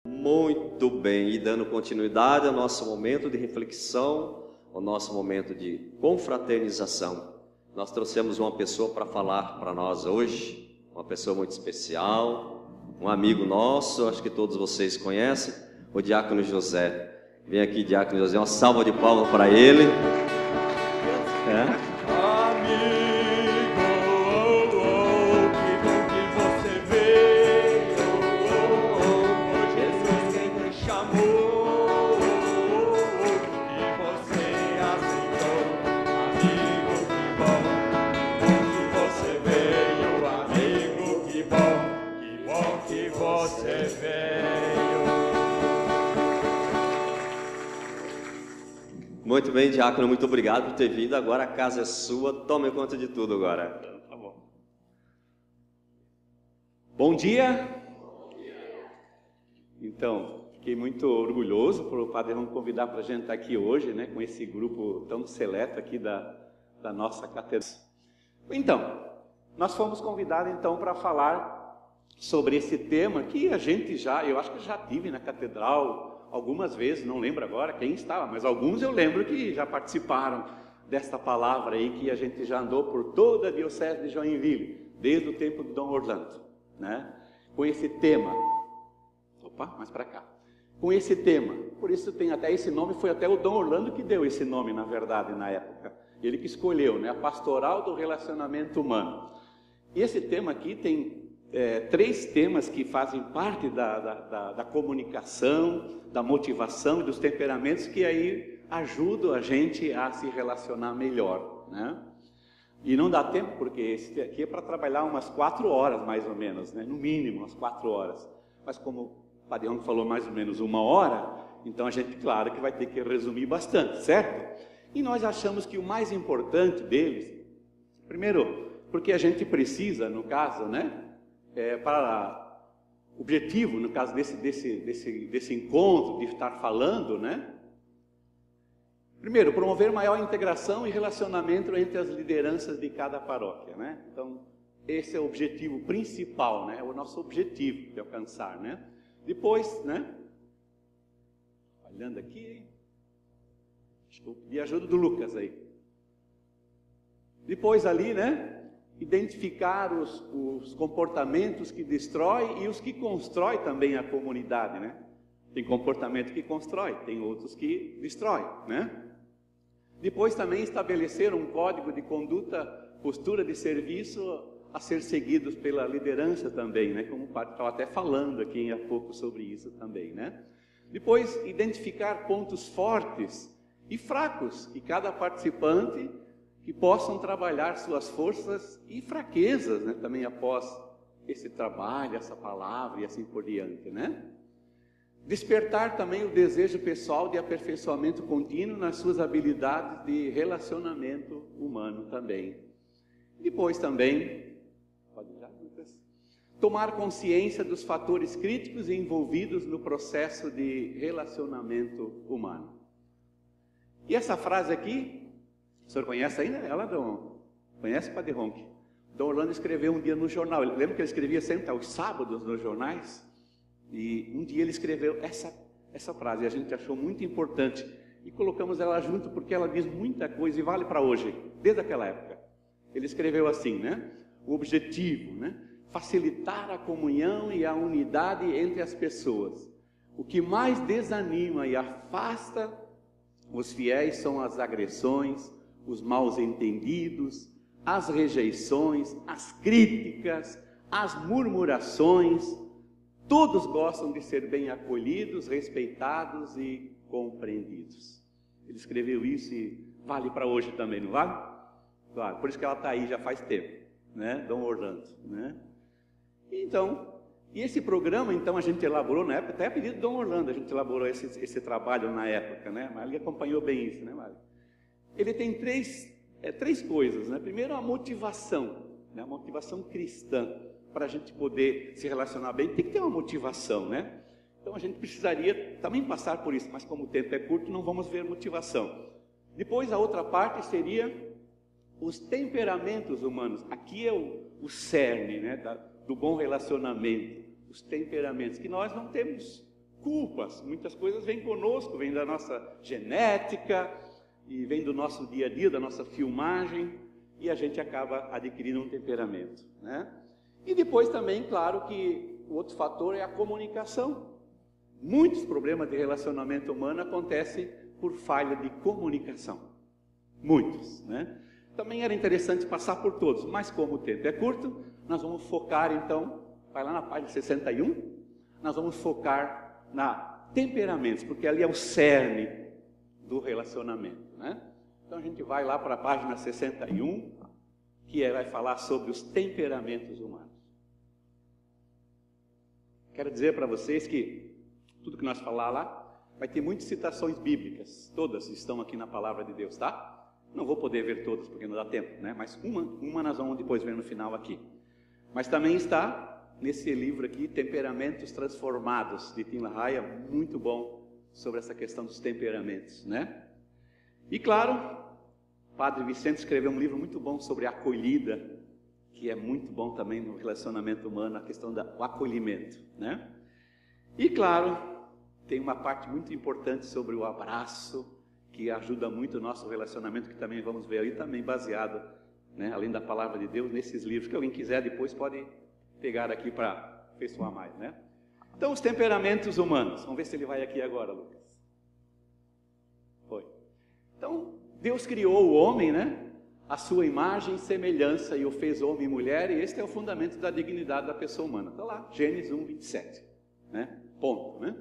Muito bem, e dando continuidade ao nosso momento de reflexão, ao nosso momento de confraternização. Nós trouxemos uma pessoa para falar para nós hoje, uma pessoa muito especial, um amigo nosso, acho que todos vocês conhecem, o Diácono José. Vem aqui, Diácono José, uma salva de palmas para ele. Muito bem, Diácono, muito obrigado por ter vindo. Agora a casa é sua, tome conta de tudo agora. Tá bom. Bom dia. Então, fiquei muito orgulhoso por o Padre Ron convidar para a gente estar aqui hoje, né, com esse grupo tão seleto aqui da nossa catedral. Então, nós fomos convidados então para falar sobre esse tema que a gente eu acho que já tive na catedral algumas vezes, não lembro agora quem estava, mas alguns eu lembro que já participaram desta palavra aí, que a gente já andou por toda a Diocese de Joinville, desde o tempo do Dom Orlando, né? Com esse tema, mais para cá, com esse tema, por isso tem até esse nome, foi até o Dom Orlando que deu esse nome, na verdade, na época, ele que escolheu, né? A Pastoral do Relacionamento Humano. E esse tema aqui tem três temas que fazem parte da comunicação, da motivação e dos temperamentos, que aí ajudam a gente a se relacionar melhor, né? E não dá tempo, porque esse aqui é para trabalhar umas 4 horas, mais ou menos, né? No mínimo, umas 4 horas. Mas como o Padre Ron falou mais ou menos 1 hora, então a gente, claro, que vai ter que resumir bastante, certo? E nós achamos que o mais importante deles, primeiro, porque a gente precisa, no caso, né? Para objetivo, no caso desse encontro, de estar falando, né? Primeiro, promover maior integração e relacionamento entre as lideranças de cada paróquia, né? Então, esse é o objetivo principal, né? É o nosso objetivo de alcançar, né? Depois, né? Olhando aqui, acho que eu pedi ajuda do Lucas aí. Depois ali, né? Identificar os comportamentos que destrói e os que constrói também a comunidade, né? Tem comportamento que constrói, tem outros que destrói, né? Depois também estabelecer um código de conduta, postura de serviço a ser seguidos pela liderança também, né? Como o padre estava até falando aqui há pouco sobre isso também, né? Depois identificar pontos fortes e fracos que cada participante, que possam trabalhar suas forças e fraquezas, né, também após esse trabalho, essa palavra e assim por diante, né? Despertar também o desejo pessoal de aperfeiçoamento contínuo nas suas habilidades de relacionamento humano também. Depois também, tomar consciência dos fatores críticos envolvidos no processo de relacionamento humano. E essa frase aqui, o senhor conhece ainda ela, conhece o Padre Ron? Dom Orlando escreveu um dia no jornal, lembra que ele escrevia sempre aos sábados nos jornais? E um dia ele escreveu essa frase, e a gente achou muito importante, e colocamos ela junto, porque ela diz muita coisa, e vale para hoje, desde aquela época. Ele escreveu assim, né? O objetivo, né? Facilitar a comunhão e a unidade entre as pessoas. O que mais desanima e afasta os fiéis são as agressões, os maus entendidos, as rejeições, as críticas, as murmurações. Todos gostam de ser bem acolhidos, respeitados e compreendidos. Ele escreveu isso e vale para hoje também, não vale? Vale, por isso que ela está aí já faz tempo, né? Dom Orlando, né? Então, e esse programa, então, a gente elaborou na época, até a pedido de Dom Orlando, a gente elaborou esse trabalho na época, né? Mas ele acompanhou bem isso, né, Mário? Ele tem três coisas, né? Primeiro, a motivação, né? A motivação cristã, para a gente poder se relacionar bem, tem que ter uma motivação, né? Então, a gente precisaria também passar por isso, mas como o tempo é curto, não vamos ver motivação. Depois, a outra parte seria os temperamentos humanos. Aqui é o cerne, né, do bom relacionamento, os temperamentos, que nós não temos culpas. Muitas coisas vêm conosco, vêm da nossa genética, e vem do nosso dia a dia, da nossa filmagem, e a gente acaba adquirindo um temperamento, né? E depois também, claro, que o outro fator é a comunicação. Muitos problemas de relacionamento humano acontecem por falha de comunicação. Muitos, né? Também era interessante passar por todos, mas como o tempo é curto, nós vamos focar então, vai lá na página 61, nós vamos focar na temperamentos, porque ali é o cerne do relacionamento, né? Então a gente vai lá para a página 61, que vai falar sobre os temperamentos humanos. Quero dizer para vocês que tudo que nós falar lá vai ter muitas citações bíblicas, todas estão aqui na palavra de Deus, tá? Não vou poder ver todas porque não dá tempo, né? Mas uma nós vamos depois ver no final aqui. Mas também está nesse livro aqui, Temperamentos Transformados, de Tim LaHaye, muito bom sobre essa questão dos temperamentos, né? E claro, o Padre Vicente escreveu um livro muito bom sobre a acolhida, que é muito bom também no relacionamento humano, a questão do acolhimento, né? E claro, tem uma parte muito importante sobre o abraço, que ajuda muito o nosso relacionamento, que também vamos ver aí, também baseado, né, além da palavra de Deus, nesses livros, que alguém quiser depois pode pegar aqui para aperfeiçoar mais, né? Então, os temperamentos humanos, vamos ver se ele vai aqui agora, Lucas. Foi. Então, Deus criou o homem, né, a sua imagem e semelhança, e o fez homem e mulher, e este é o fundamento da dignidade da pessoa humana. Está lá, Gênesis 1, 27, né? Ponto, né?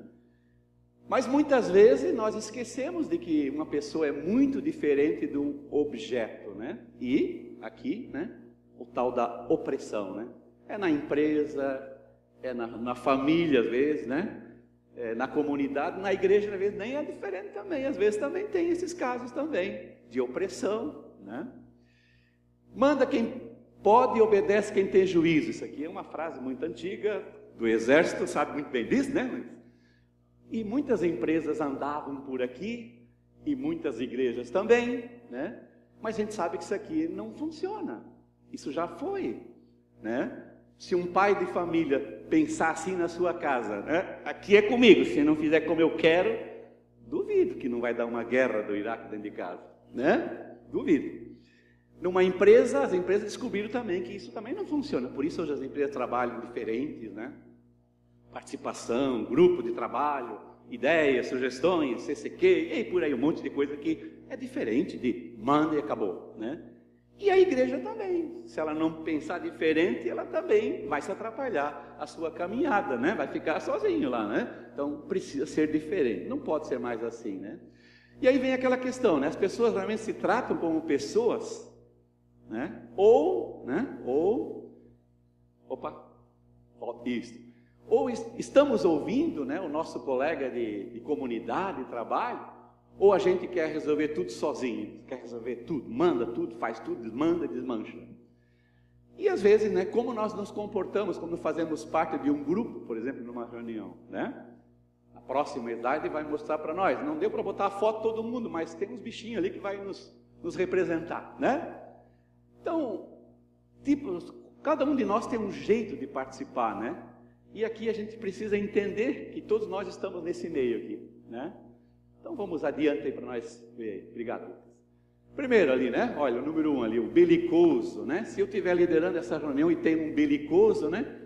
Mas muitas vezes nós esquecemos de que uma pessoa é muito diferente do objeto, né? E aqui, né, o tal da opressão, né? É na empresa, é na família às vezes, né? É na comunidade, na igreja às vezes nem é diferente também. Às vezes também tem esses casos também de opressão, né? Manda quem pode e obedece quem tem juízo. Isso aqui é uma frase muito antiga do exército, sabe muito bem disso, né? E muitas empresas andavam por aqui, e muitas igrejas também, né? Mas a gente sabe que isso aqui não funciona. Isso já foi, né? Se um pai de família pensar assim na sua casa, né? Aqui é comigo, se não fizer como eu quero, duvido que não vai dar uma guerra do Iraque dentro de casa, né? Duvido. Numa empresa, as empresas descobriram também que isso também não funciona. Por isso hoje as empresas trabalham diferentes, né? Participação, grupo de trabalho, ideias, sugestões, CCQ, e por aí um monte de coisa que é diferente de manda e acabou, né? E a igreja também, se ela não pensar diferente, ela também vai se atrapalhar a sua caminhada, né? Vai ficar sozinho lá, né? Então precisa ser diferente, não pode ser mais assim, né? E aí vem aquela questão, né? As pessoas realmente se tratam como pessoas, né? Ou estamos ouvindo, né, o nosso colega de comunidade, de trabalho, ou a gente quer resolver tudo sozinho, quer resolver tudo, manda tudo, faz tudo, desmanda, desmancha. E às vezes, né, como nós nos comportamos quando fazemos parte de um grupo, por exemplo, numa reunião, né? A próxima idade vai mostrar para nós, não deu para botar a foto de todo mundo, mas tem uns bichinhos ali que vai nos representar, né? Então, cada um de nós tem um jeito de participar, né? E aqui a gente precisa entender que todos nós estamos nesse meio aqui, né? Então vamos adiante aí para nós ver aí. Obrigado, Lucas. Primeiro ali, né? Olha, o número 1 ali, o belicoso, né? Se eu estiver liderando essa reunião e tem um belicoso, né?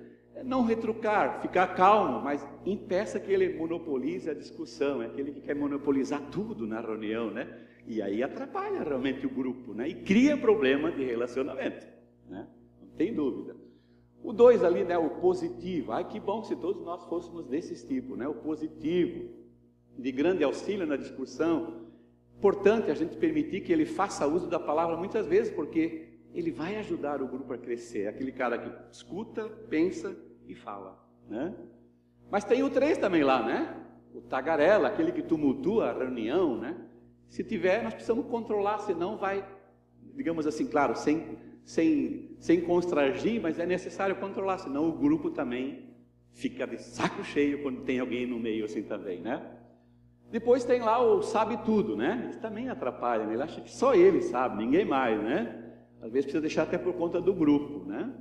Não retrucar, ficar calmo, mas impeça que ele monopolize a discussão. É aquele que quer monopolizar tudo na reunião, né? E aí atrapalha realmente o grupo, né? E cria problema de relacionamento, né? Não tem dúvida. O 2 ali, né, o positivo. Ai, que bom se todos nós fôssemos desses tipos, né? O positivo, de grande auxílio na discussão. Importante a gente permitir que ele faça uso da palavra muitas vezes, porque ele vai ajudar o grupo a crescer. É aquele cara que escuta, pensa e fala, né? Mas tem o 3 também lá, né? O tagarela, aquele que tumultua a reunião, né? Se tiver, nós precisamos controlar, senão vai, digamos assim, claro, sem constrangir, mas é necessário controlar, senão o grupo também fica de saco cheio quando tem alguém no meio assim também, né? Depois tem lá o sabe tudo, né? Isso também atrapalha, né? Ele acha que só ele sabe, ninguém mais, né? Às vezes precisa deixar até por conta do grupo, né?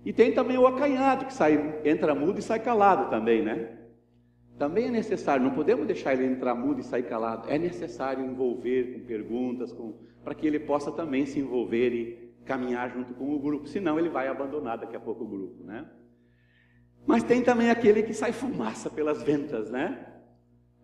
E tem também o acanhado, que entra mudo e sai calado também, né? Também é necessário, não podemos deixar ele entrar mudo e sair calado. É necessário envolver com perguntas, para que ele possa também se envolver e caminhar junto com o grupo. Senão ele vai abandonar daqui a pouco o grupo, né? Mas tem também aquele que sai fumaça pelas ventas, né?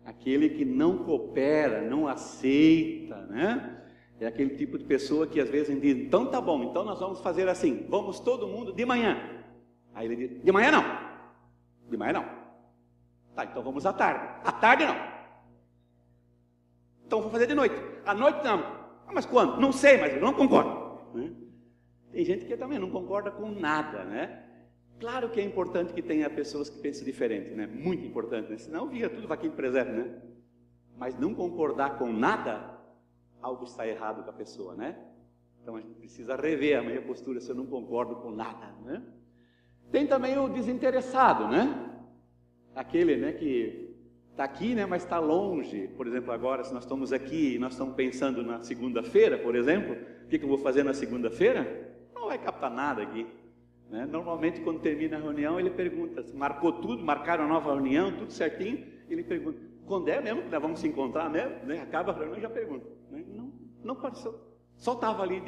Aquele que não coopera, não aceita, né? É aquele tipo de pessoa que às vezes diz, então tá bom, então nós vamos fazer assim, vamos todo mundo de manhã. Aí ele diz, de manhã não, de manhã não. Tá, então vamos à tarde não. Então vou fazer de noite, à noite não. Ah, mas quando? Não sei, mas eu não concordo, né? Tem gente que também não concorda com nada, né? Claro que é importante que tenha pessoas que pensem diferente, né? Muito importante, né? Senão vira tudo vaquinho presépio, né? Mas não concordar com nada, algo está errado com a pessoa, né? Então a gente precisa rever a minha postura se eu não concordo com nada, né? Tem também o desinteressado, né? Aquele, né, que está aqui, né, mas está longe. Por exemplo, agora se nós estamos aqui e nós estamos pensando na segunda-feira, por exemplo, o que eu vou fazer na segunda-feira? Não vai captar nada aqui. Normalmente quando termina a reunião ele pergunta, marcou tudo, marcaram a nova reunião, tudo certinho, ele pergunta, quando é mesmo que nós vamos se encontrar mesmo? Acaba a reunião e já pergunta, não pareceu, só estava ali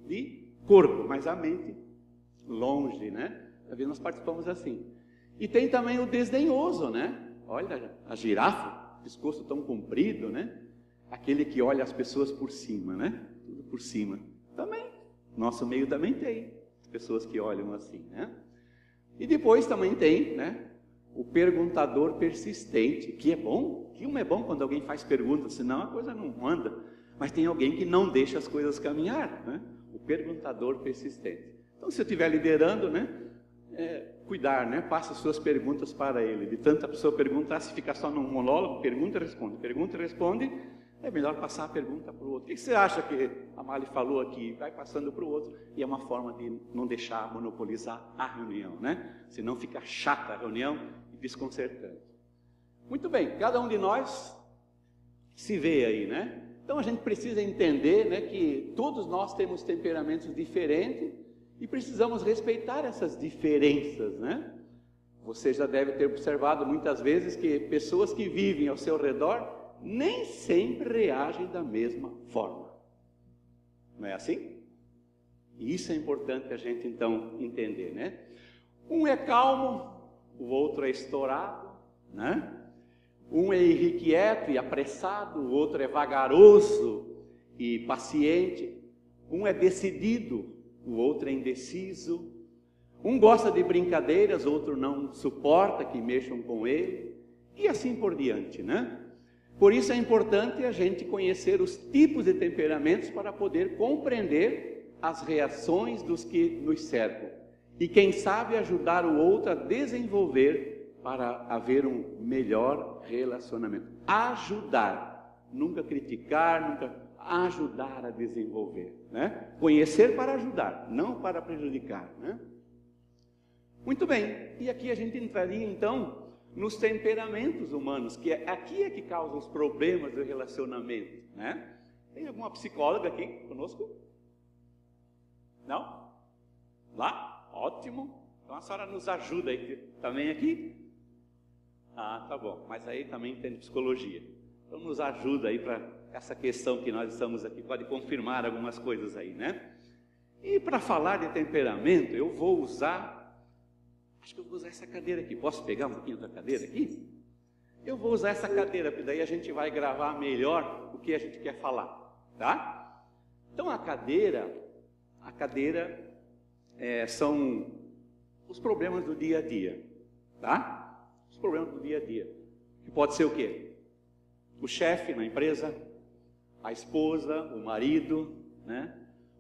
de corpo, mas a mente longe, né? Às vezes nós participamos assim. E tem também o desdenhoso, né? Olha, a girafa, pescoço tão comprido, né? Aquele que olha as pessoas por cima, né? Tudo por cima. Também, nosso meio também tem pessoas que olham assim, né? E depois também tem, né, o perguntador persistente, que é bom, quando alguém faz perguntas, senão a coisa não anda. Mas tem alguém que não deixa as coisas caminhar, né? O perguntador persistente. Então, se eu estiver liderando, né, cuidar, né? Passa suas perguntas para ele. De tanta pessoa perguntar, se ficar só num monólogo, pergunta e responde, é melhor passar a pergunta para o outro. O que você acha que a Mali falou aqui? Vai passando para o outro, e é uma forma de não deixar monopolizar a reunião, né? Senão fica chata a reunião e desconcertante. Muito bem, cada um de nós se vê aí, né? Então a gente precisa entender, né, que todos nós temos temperamentos diferentes e precisamos respeitar essas diferenças, né? Você já deve ter observado muitas vezes que pessoas que vivem ao seu redor nem sempre reagem da mesma forma. Não é assim? E isso é importante a gente então entender, né? Um é calmo, o outro é estourado, né? Um é irrequieto e apressado, o outro é vagaroso e paciente. Um é decidido, o outro é indeciso. Um gosta de brincadeiras, outro não suporta que mexam com ele. E assim por diante, né? Por isso é importante a gente conhecer os tipos de temperamentos para poder compreender as reações dos que nos cercam. E quem sabe ajudar o outro a desenvolver para haver um melhor relacionamento. Ajudar, nunca criticar, nunca ajudar a desenvolver, né? Conhecer para ajudar, não para prejudicar, né? Muito bem, e aqui a gente entraria então nos temperamentos humanos, que aqui é que causam os problemas do relacionamento, né? Tem alguma psicóloga aqui conosco? Não? Lá? Ótimo. Então a senhora nos ajuda aí também aqui? Ah, tá bom. Mas aí também tem psicologia. Então nos ajuda aí para essa questão que nós estamos aqui. Pode confirmar algumas coisas aí, né? E para falar de temperamento, eu vou usar... Acho que eu vou usar essa cadeira aqui. Posso pegar um pouquinho da cadeira aqui? Eu vou usar essa cadeira, porque daí a gente vai gravar melhor o que a gente quer falar, tá? Então a cadeira são os problemas do dia a dia, tá? Os problemas do dia a dia. Que pode ser o quê? O chefe na empresa, a esposa, o marido, né?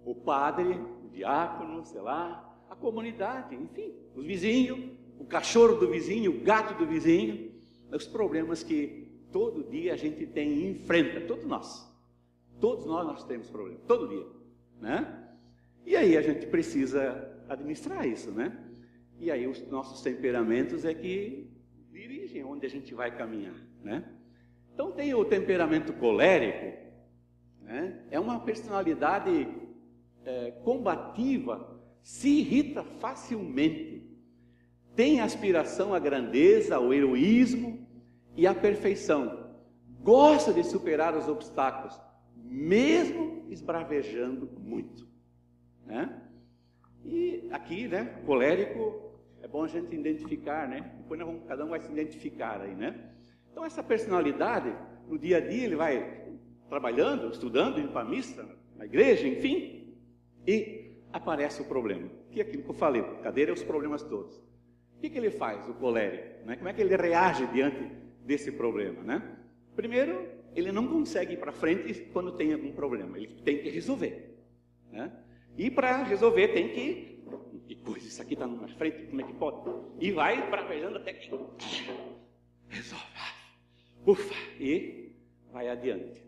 O padre, o diácono, sei lá, a comunidade, enfim, os vizinhos, o cachorro do vizinho, o gato do vizinho, os problemas que todo dia a gente tem e enfrenta, todos nós temos problemas, todo dia, né? E aí a gente precisa administrar isso, né? E aí os nossos temperamentos é que dirigem onde a gente vai caminhar, né? Então tem o temperamento colérico, né? É uma personalidade combativa, se irrita facilmente, tem aspiração à grandeza, ao heroísmo, e a perfeição. Gosta de superar os obstáculos, mesmo esbravejando muito, né? E aqui, né, colérico, é bom a gente identificar, né? Depois cada um vai se identificar aí, né? Então essa personalidade, no dia a dia ele vai trabalhando, estudando, indo para a missa, na igreja, enfim, e aparece o problema. Que é aquilo que eu falei, cadeira é os problemas todos. O que ele faz, o colérico, né? Como é que ele reage diante desse problema, né? Primeiro, ele não consegue ir para frente quando tem algum problema, ele tem que resolver, né? E para resolver tem que coisa, isso aqui está na frente, como é que pode? E vai bravejando até que resolve, ufa, e vai adiante.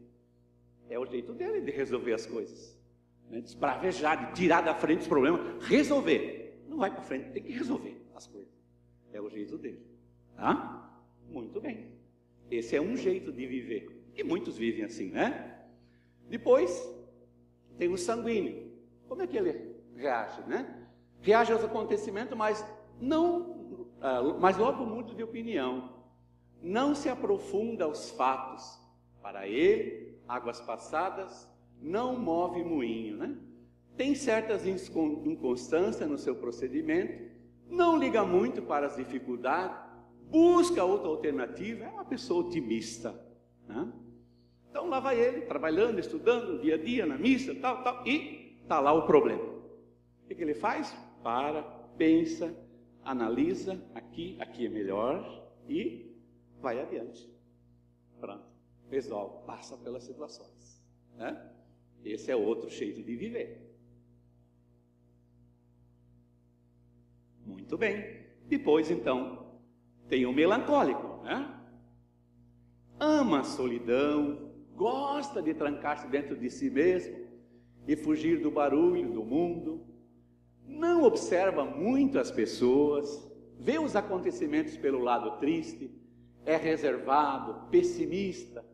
É o jeito dele de resolver as coisas, né? Desbravejar, de tirar da frente os problemas, resolver. Não vai para frente, tem que resolver as coisas. É o jeito dele, tá? Muito bem. Esse é um jeito de viver. E muitos vivem assim, né? Depois, tem o sanguíneo. Como é que ele reage, né? Reage aos acontecimentos, mas logo muda de opinião. Não se aprofunda aos fatos. Para ele, águas passadas não move moinho, né? Tem certas inconstâncias no seu procedimento, não liga muito para as dificuldades, busca outra alternativa, é uma pessoa otimista, né? Então lá vai ele, trabalhando, estudando, dia a dia, na missa, tal, e está lá o problema. O que ele faz? Para, pensa, analisa, aqui é melhor, e vai adiante. Pronto, resolve, passa pelas situações, né? Esse é outro jeito de viver. Muito bem. Depois, então, tem o melancólico, né? Ama a solidão, gosta de trancar-se dentro de si mesmo e fugir do barulho do mundo. Não observa muito as pessoas, vê os acontecimentos pelo lado triste, é reservado, pessimista.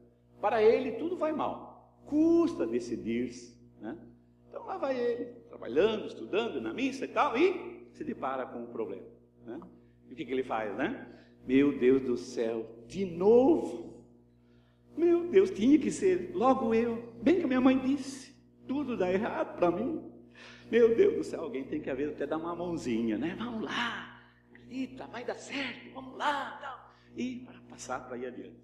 Para ele tudo vai mal, custa decidir-se, né? Então lá vai ele, trabalhando, estudando na missa e tal, e se depara com um problema, né? E o que ele faz, né? Meu Deus do céu, de novo? Meu Deus, tinha que ser logo eu, bem que a minha mãe disse, tudo dá errado para mim. Meu Deus do céu, alguém tem que às vezes até dar uma mãozinha, né? Vamos lá, acredita, vai dar certo, vamos lá, tal. E para passar, para ir adiante,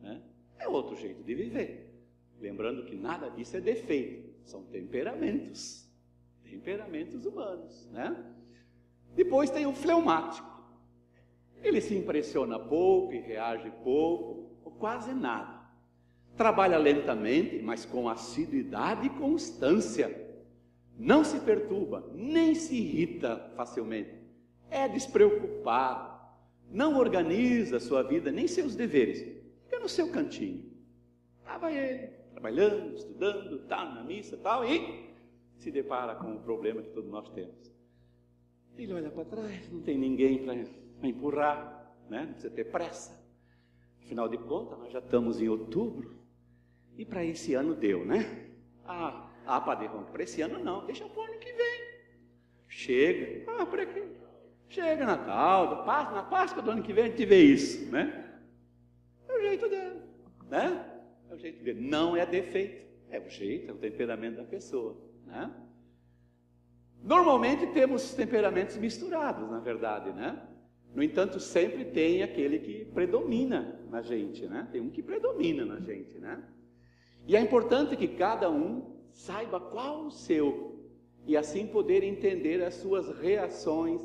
né? É outro jeito de viver. Lembrando que nada disso é defeito, são temperamentos humanos, né? Depois tem o fleumático. Ele se impressiona pouco e reage pouco, ou quase nada. Trabalha lentamente, mas com assiduidade e constância. Não se perturba, nem se irrita facilmente. É despreocupado. Não organiza a sua vida, nem seus deveres. Fica no seu cantinho. Lá vai ele, trabalhando, estudando, tal, na missa, tal, e se depara com o problema que todos nós temos. Ele olha para trás, não tem ninguém para empurrar, né? Não precisa ter pressa. Afinal de contas, nós já estamos em outubro, e para esse ano deu, né? Padre, para esse ano não, deixa para o ano que vem. Chega, por aqui. Chega Natal, na Páscoa do ano que vem a gente vê isso, né? É o jeito dele, né? É o jeito dele, não é defeito, é o jeito, é o temperamento da pessoa, né? Normalmente temos temperamentos misturados, na verdade, né? No entanto, sempre tem aquele que predomina na gente, né? Tem um que predomina na gente, né? E é importante que cada um saiba qual o seu, e assim poder entender as suas reações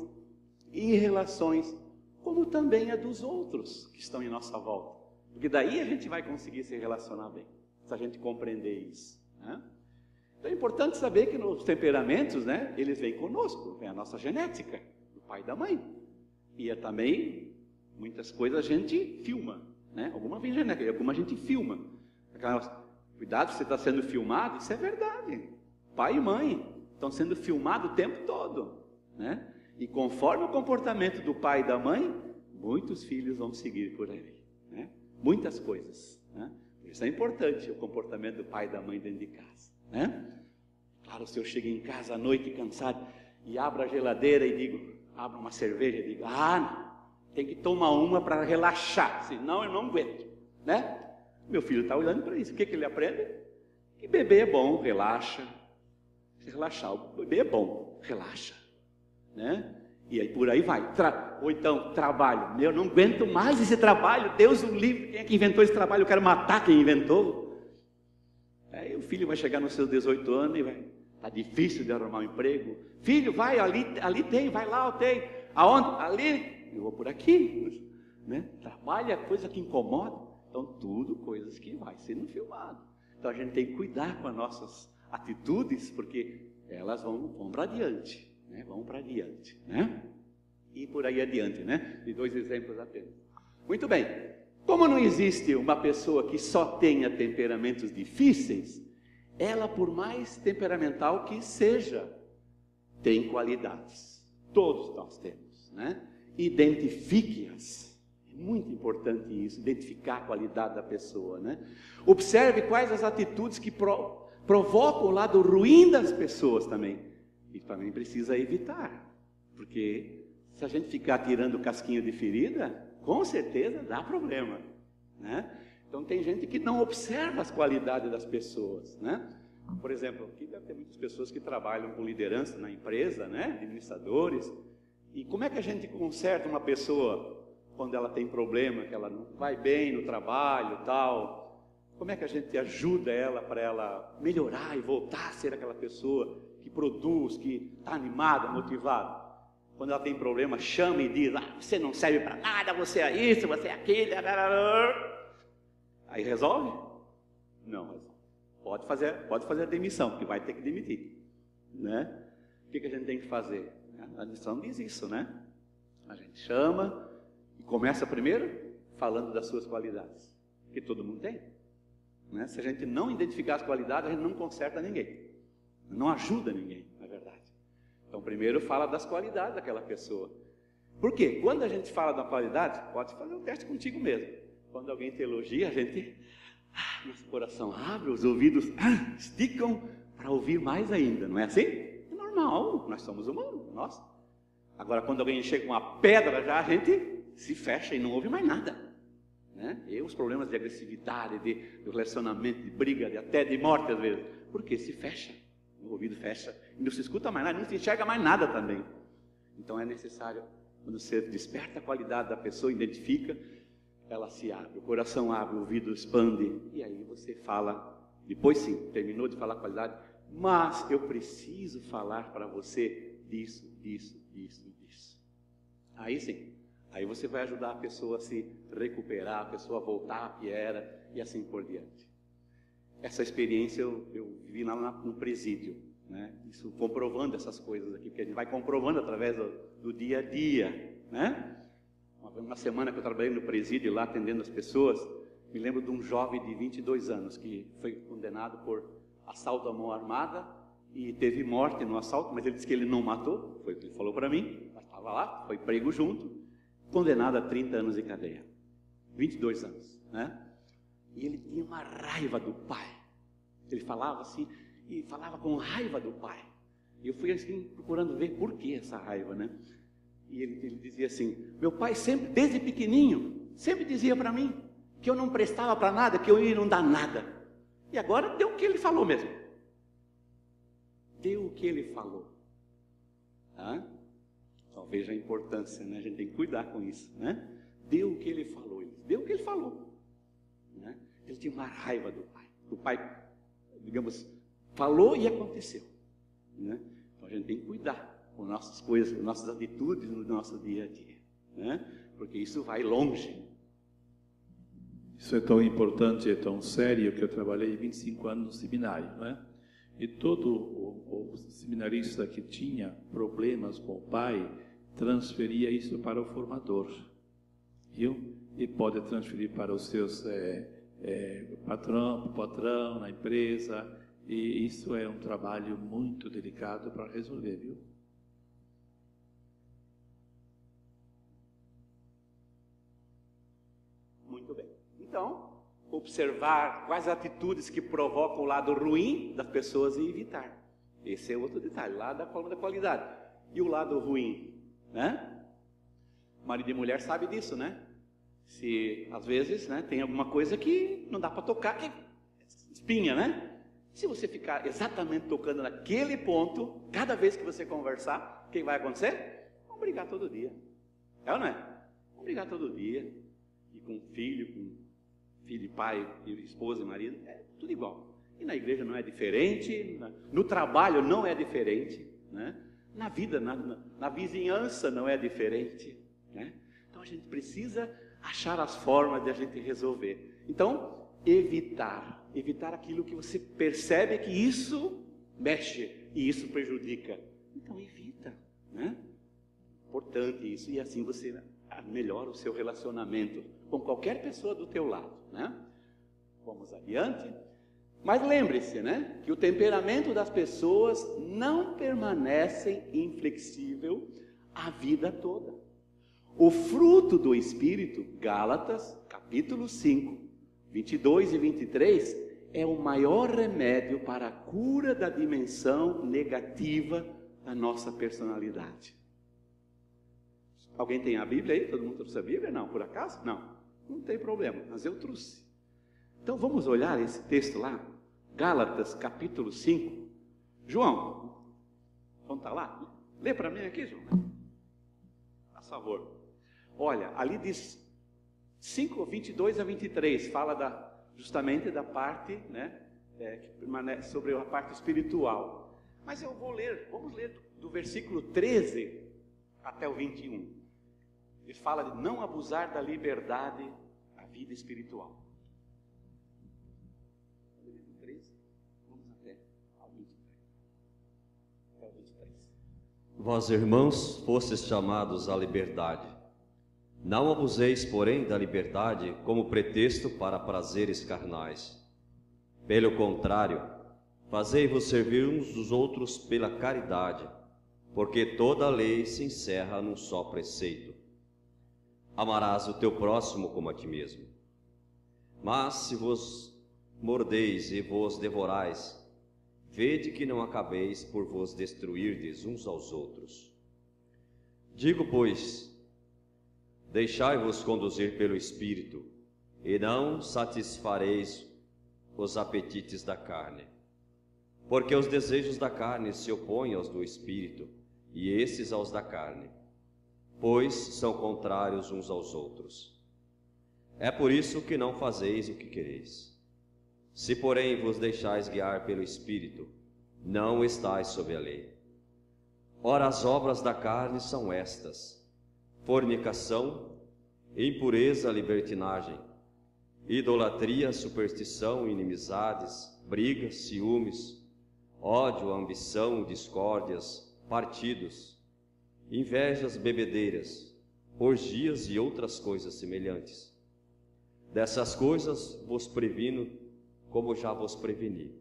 e relações, como também a dos outros que estão em nossa volta. Porque daí a gente vai conseguir se relacionar bem, se a gente compreender isso, né? Então é importante saber que nos temperamentos, né, eles vêm conosco, vem a nossa genética, do pai e da mãe. E é também, muitas coisas a gente filma, né? Alguma vem genética, alguma a gente filma. Cuidado, você está sendo filmado, isso é verdade. Pai e mãe estão sendo filmados o tempo todo, né? E conforme o comportamento do pai e da mãe, muitos filhos vão seguir por ele, né? Muitas coisas, né? Por isso é importante o comportamento do pai e da mãe dentro de casa, né? Claro, se eu chego em casa à noite cansado e abro a geladeira e digo, abro uma cerveja e digo, não, Tem que tomar uma para relaxar, senão eu não aguento, né? Meu filho está olhando para isso. O que ele aprende? Que beber é bom, relaxa. Se relaxar, o beber é bom, relaxa, né? E aí por aí vai. Ou então, trabalho. Eu não aguento mais esse trabalho. Deus o livre. Quem é que inventou esse trabalho? Eu quero matar quem inventou. Aí o filho vai chegar nos seus 18 anos e vai... Está difícil de arrumar um emprego. Filho, vai, ali tem, vai lá, eu tenho. Aonde? Ali. Eu vou por aqui. Né? Trabalho é coisa que incomoda. Então, tudo coisas que vai sendo filmado. Então, a gente tem que cuidar com as nossas atitudes, porque elas vão para adiante. Né? Vão para adiante, né? E por aí adiante, né? De 2 exemplos apenas. Muito bem. Como não existe uma pessoa que só tenha temperamentos difíceis, ela, por mais temperamental que seja, tem qualidades. Todos nós temos, né? Identifique-as. É muito importante isso, identificar a qualidade da pessoa, né? Observe quais as atitudes que provocam o lado ruim das pessoas também. E também precisa evitar, porque se a gente ficar tirando casquinha de ferida, com certeza dá problema, né? Então tem gente que não observa as qualidades das pessoas, né? Por exemplo, aqui deve ter muitas pessoas que trabalham com liderança na empresa, né? Administradores. E como é que a gente conserta uma pessoa quando ela tem problema, que ela não vai bem no trabalho e tal? Como é que a gente ajuda ela para ela melhorar e voltar a ser aquela pessoa que produz, que está animada, motivada? Quando ela tem problema, chama e diz: você não serve para nada, você é isso, você é aquilo. Aí resolve? Não resolve. Pode fazer a demissão, porque vai ter que demitir, né? O que a gente tem que fazer? A lição diz isso, né? A gente chama e começa primeiro falando das suas qualidades, que todo mundo tem, né? Se a gente não identificar as qualidades, a gente não conserta ninguém, não ajuda ninguém, na verdade. Então, primeiro fala das qualidades daquela pessoa. Por quê? Quando a gente fala da qualidade, pode fazer um teste contigo mesmo. Quando alguém te elogia, a gente, nosso coração abre, os ouvidos esticam para ouvir mais ainda, não é assim? É normal, nós somos humanos, nós. Agora, quando alguém chega com uma pedra, já a gente se fecha e não ouve mais nada, né? E os problemas de agressividade, de relacionamento, de briga, até de morte às vezes, porque se fecha. O ouvido fecha, e não se escuta mais nada, não se enxerga mais nada também. Então é necessário, quando você desperta a qualidade da pessoa, identifica, ela se abre, o coração abre, o ouvido expande, e aí você fala, depois sim, terminou de falar a qualidade, mas eu preciso falar para você disso, disso, disso e disso. Aí sim, aí você vai ajudar a pessoa a se recuperar, a pessoa a voltar ao que era, e assim por diante. Essa experiência eu vivi lá no presídio, né? Isso comprovando essas coisas aqui, que a gente vai comprovando através do dia a dia, né? Uma semana que eu trabalhei no presídio lá atendendo as pessoas, me lembro de um jovem de 22 anos que foi condenado por assalto à mão armada e teve morte no assalto, mas ele disse que ele não matou, foi o que ele falou para mim, mas estava lá, foi prego junto, condenado a 30 anos de cadeia, 22 anos, né? E ele tinha uma raiva do pai. Ele falava assim, e falava com raiva do pai. E eu fui assim, procurando ver por que essa raiva, né? E ele dizia assim, meu pai sempre, desde pequenininho, sempre dizia para mim que eu não prestava para nada, que eu ia não dar nada. E agora deu o que ele falou mesmo. Deu o que ele falou. Tá? Então veja a importância, né? A gente tem que cuidar com isso, né? Deu o que ele falou. Deu o que ele falou. Né? Ele tinha uma raiva do pai. O pai, digamos, falou e aconteceu, né? Então a gente tem que cuidar com nossas coisas, com nossas atitudes no nosso dia a dia, né? Porque isso vai longe. Isso é tão importante, é tão sério, que eu trabalhei 25 anos no seminário, né? E todo o seminarista que tinha problemas com o pai transferia isso para o formador, viu? E pode transferir para os seus patrão na empresa, e isso é um trabalho muito delicado para resolver, viu? Muito bem. Então, observar quais atitudes que provocam o lado ruim das pessoas e evitar. Esse é outro detalhe, lá da forma da qualidade. E o lado ruim, né? Marido e mulher sabe disso, né? Se às vezes, né, tem alguma coisa que não dá para tocar, que espinha, né? Se você ficar exatamente tocando naquele ponto, cada vez que você conversar, o que vai acontecer? Vão brigar todo dia. É ou não é? Vão brigar todo dia. E com filho e pai, e esposa e marido, é tudo igual. E na igreja não é diferente, no trabalho não é diferente, né? Na vida, na vizinhança não é diferente, né? Então a gente precisa achar as formas de a gente resolver. Então, evitar aquilo que você percebe que isso mexe e isso prejudica. Então evita, né? Importante isso, e assim você melhora o seu relacionamento com qualquer pessoa do teu lado, né? Vamos adiante. Mas lembre-se, né, que o temperamento das pessoas não permanece inflexível a vida toda. O fruto do Espírito, Gálatas, capítulo 5, 22 e 23, é o maior remédio para a cura da dimensão negativa da nossa personalidade. Alguém tem a Bíblia aí? Todo mundo trouxe a Bíblia? Não, por acaso? Não, não tem problema, mas eu trouxe. Então vamos olhar esse texto lá, Gálatas capítulo 5. João, vamos estar lá? Lê para mim aqui, João. A favor. Olha, ali diz 5, 22 a 23, fala justamente da parte, né, que permanece sobre a parte espiritual. Mas eu vamos ler do versículo 13 até o 21. Ele fala de não abusar da liberdade, a vida espiritual. Vós, irmãos, fostes chamados à liberdade. Não abuseis, porém, da liberdade como pretexto para prazeres carnais. Pelo contrário, fazei-vos servir uns dos outros pela caridade, porque toda a lei se encerra num só preceito: amarás o teu próximo como a ti mesmo. Mas se vos mordeis e vos devorais, vede que não acabeis por vos destruirdes uns aos outros. Digo, pois, deixai-vos conduzir pelo Espírito, e não satisfareis os apetites da carne. Porque os desejos da carne se opõem aos do Espírito, e esses aos da carne, pois são contrários uns aos outros. É por isso que não fazeis o que quereis. Se, porém, vos deixais guiar pelo Espírito, não estais sob a lei. Ora, as obras da carne são estas: fornicação, impureza, libertinagem, idolatria, superstição, inimizades, brigas, ciúmes, ódio, ambição, discórdias, partidos, invejas, bebedeiras, orgias e outras coisas semelhantes. Dessas coisas vos previno, como já vos preveni.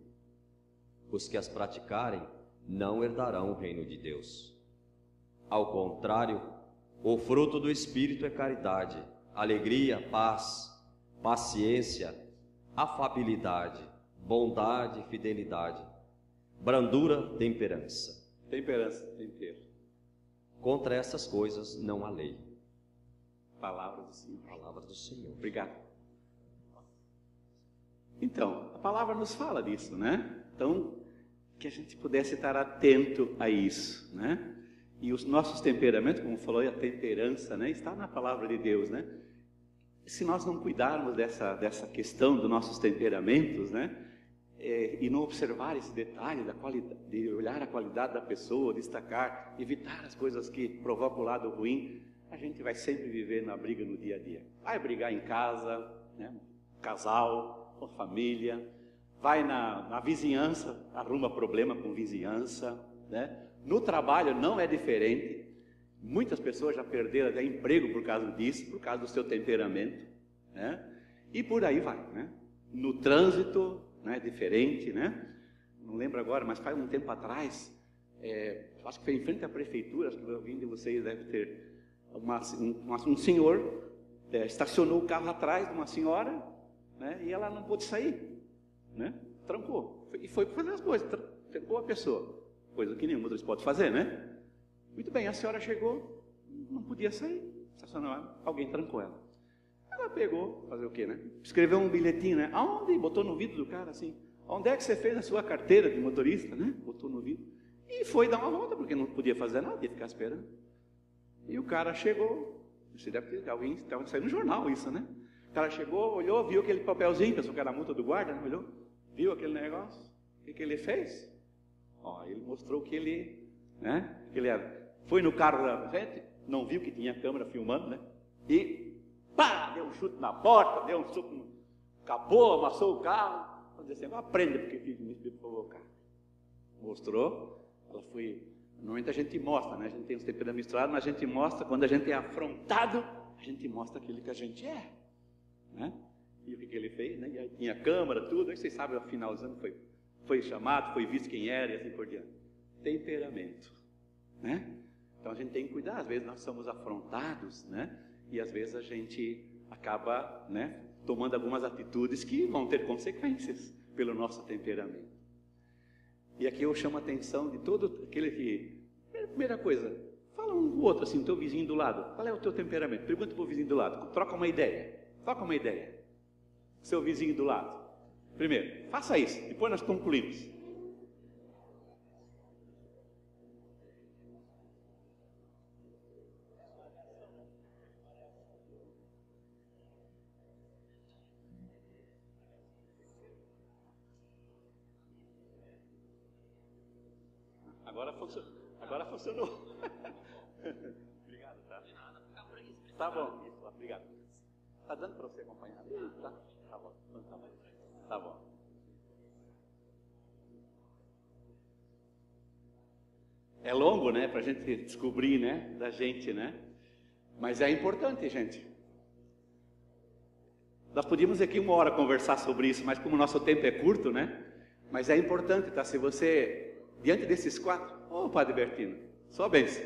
Os que as praticarem não herdarão o reino de Deus. Ao contrário, o fruto do Espírito é caridade, alegria, paz, paciência, afabilidade, bondade, fidelidade, brandura, temperança. Temperança, tempero. Contra essas coisas não há lei. Palavra do Senhor. Palavra do Senhor. Obrigado. Então, a palavra nos fala disso, né? Então, que a gente pudesse estar atento a isso, né? E os nossos temperamentos, como falou, a temperança, né, está na palavra de Deus, né? Se nós não cuidarmos dessa questão dos nossos temperamentos, né, e não observar esse detalhe da qualidade, de olhar a qualidade da pessoa, destacar, evitar as coisas que provocam o lado ruim, a gente vai sempre viver na briga no dia a dia. Vai brigar em casa, né, casal, com família, vai na vizinhança, arruma problema com vizinhança, né? No trabalho não é diferente. Muitas pessoas já perderam até emprego por causa disso, por causa do seu temperamento, né? E por aí vai, né? No trânsito, né, é diferente, né? Não lembro agora, mas faz um tempo atrás, acho que foi em frente à prefeitura, acho que alguém de vocês deve ter, um senhor estacionou o carro atrás de uma senhora, né, e ela não pôde sair, né? Trancou, e foi para fazer as coisas, trancou a pessoa, coisa que nenhum motorista pode fazer, né? Muito bem, a senhora chegou, não podia sair, estacionamento, alguém trancou ela. Ela pegou, fazer o quê, né? Escreveu um bilhetinho, né? Aonde? Botou no vidro do cara, assim. Onde é que você fez a sua carteira de motorista, né? Botou no vidro. E foi dar uma volta, porque não podia fazer nada, ia ficar esperando. E o cara chegou, você deve ter, alguém estava saindo no jornal isso, né? O cara chegou, olhou, viu aquele papelzinho, pensou que era a multa do guarda, né? Olhou, viu aquele negócio, o que ele fez? Ó, ele mostrou que ele, né? Que ele era. Foi no carro da gente, não viu que tinha câmera filmando, né? E, pá, deu um chute na porta, deu um chute no capô, amassou o carro. Vamos dizer assim, aprenda porque filho de mim provou o carro. Mostrou, ela foi. Normalmente a gente mostra, né? A gente tem os temperamentos misturados, mas a gente mostra, quando a gente é afrontado, a gente mostra aquilo que a gente é, né? E o que ele fez, né? E aí tinha câmera, tudo, aí vocês sabem, no final dos anos foi chamado, foi visto quem era e assim por diante. Temperamento, né? Então a gente tem que cuidar, às vezes nós somos afrontados, né? E às vezes a gente acaba, né, tomando algumas atitudes que vão ter consequências pelo nosso temperamento. E aqui eu chamo a atenção de todo aquele que... Primeira coisa, fala um do outro assim, o teu vizinho do lado. Qual é o teu temperamento? Pergunta para o vizinho do lado. Troca uma ideia. Seu vizinho do lado. Primeiro, faça isso. Depois nós concluímos. Agora funcionou. Obrigado, tá? Tá bom, isso, obrigado. Tá dando para você acompanhar? Tá? Tá bom. Tá bom. É longo, né? Para a gente descobrir, né? Da gente, né? Mas é importante, gente. Nós podíamos aqui 1 hora conversar sobre isso, mas como o nosso tempo é curto, né? Mas é importante, tá? Se você... Diante desses 4, Padre Bertino, só bênção.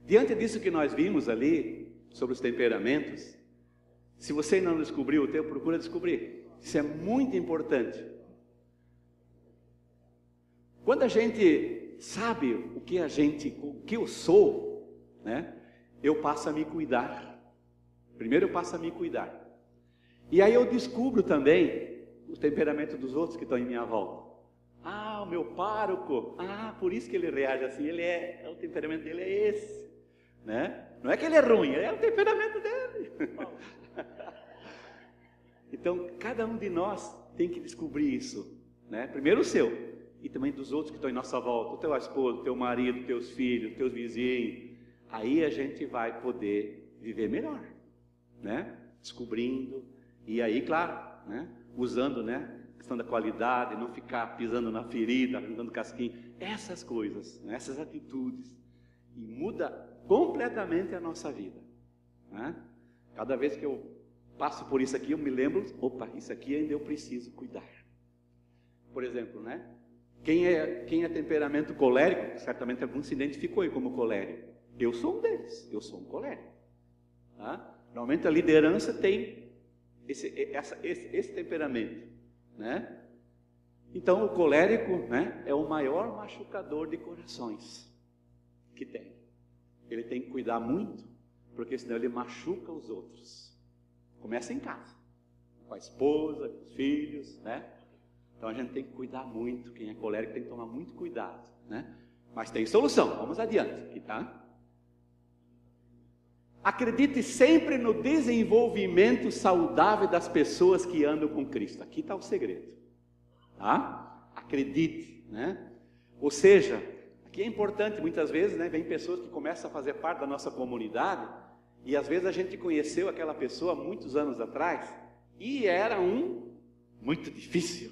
Diante disso que nós vimos ali, sobre os temperamentos, se você não descobriu o teu, procura descobrir. Isso é muito importante. Quando a gente sabe o que eu sou, né? Eu passo a me cuidar. Primeiro eu passo a me cuidar. E aí eu descubro também o temperamento dos outros que estão em minha volta. O meu pároco, por isso que ele reage assim, o temperamento dele é esse, né? Não é que ele é ruim, é o temperamento dele. Então, cada um de nós tem que descobrir isso, né? Primeiro o seu, e também dos outros que estão em nossa volta, o teu esposo, o teu marido, teus filhos, teus vizinhos. Aí a gente vai poder viver melhor, né? Descobrindo, e aí, claro, né? Usando, né? Questão da qualidade, não ficar pisando na ferida, dando casquinho, essas coisas, né? Essas atitudes, e muda completamente a nossa vida, né? Cada vez que eu passo por isso aqui, eu me lembro, isso aqui ainda eu preciso cuidar. Por exemplo, né? Quem é temperamento colérico, certamente algum se identificou aí como colérico. Eu sou um deles, eu sou um colérico, tá? Normalmente a liderança tem esse temperamento, né? Então o colérico, né, é o maior machucador de corações que tem. Ele tem que cuidar muito, porque senão ele machuca os outros. Começa em casa, com a esposa, com os filhos, né? Então a gente tem que cuidar muito. Quem é colérico tem que tomar muito cuidado, né? Mas tem solução, vamos adiante aqui, tá? Acredite sempre no desenvolvimento saudável das pessoas que andam com Cristo. Aqui está o segredo, tá? Acredite, né? Ou seja, aqui é importante, muitas vezes, né, vem pessoas que começam a fazer parte da nossa comunidade, e às vezes a gente conheceu aquela pessoa muitos anos atrás, e era muito difícil.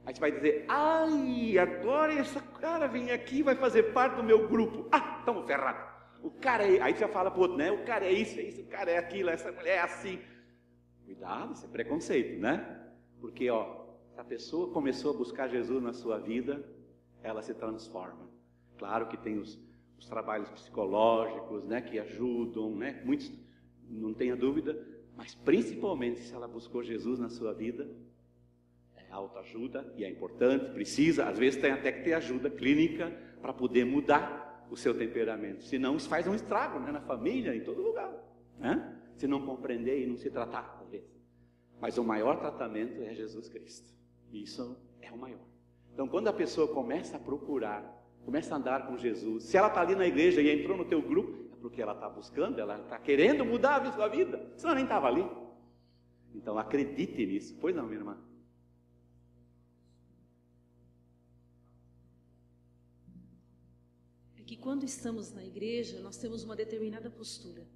Aí a gente vai dizer, agora esse cara vem aqui e vai fazer parte do meu grupo. Estamos ferrados. O cara é... Aí você fala para o outro, né? O cara é isso, o cara é aquilo, essa mulher é assim. Cuidado, isso é preconceito, né? Porque, se a pessoa começou a buscar Jesus na sua vida, ela se transforma. Claro que tem os trabalhos psicológicos, né? Que ajudam, né? Muitos, não tenha dúvida, mas principalmente se ela buscou Jesus na sua vida, é autoajuda e é importante, precisa, às vezes tem até que ter ajuda clínica para poder mudar o seu temperamento, senão isso faz um estrago, né, na família, em todo lugar. né? Se não compreender e não se tratar, talvez. Mas o maior tratamento é Jesus Cristo. Isso é o maior. Então, quando a pessoa começa a procurar, começa a andar com Jesus, se ela está ali na igreja e entrou no teu grupo, é porque ela está buscando, ela está querendo mudar a sua vida, senão nem estava ali. Então, acredite nisso. Pois não, minha irmã? É que quando estamos na igreja, nós temos uma determinada postura.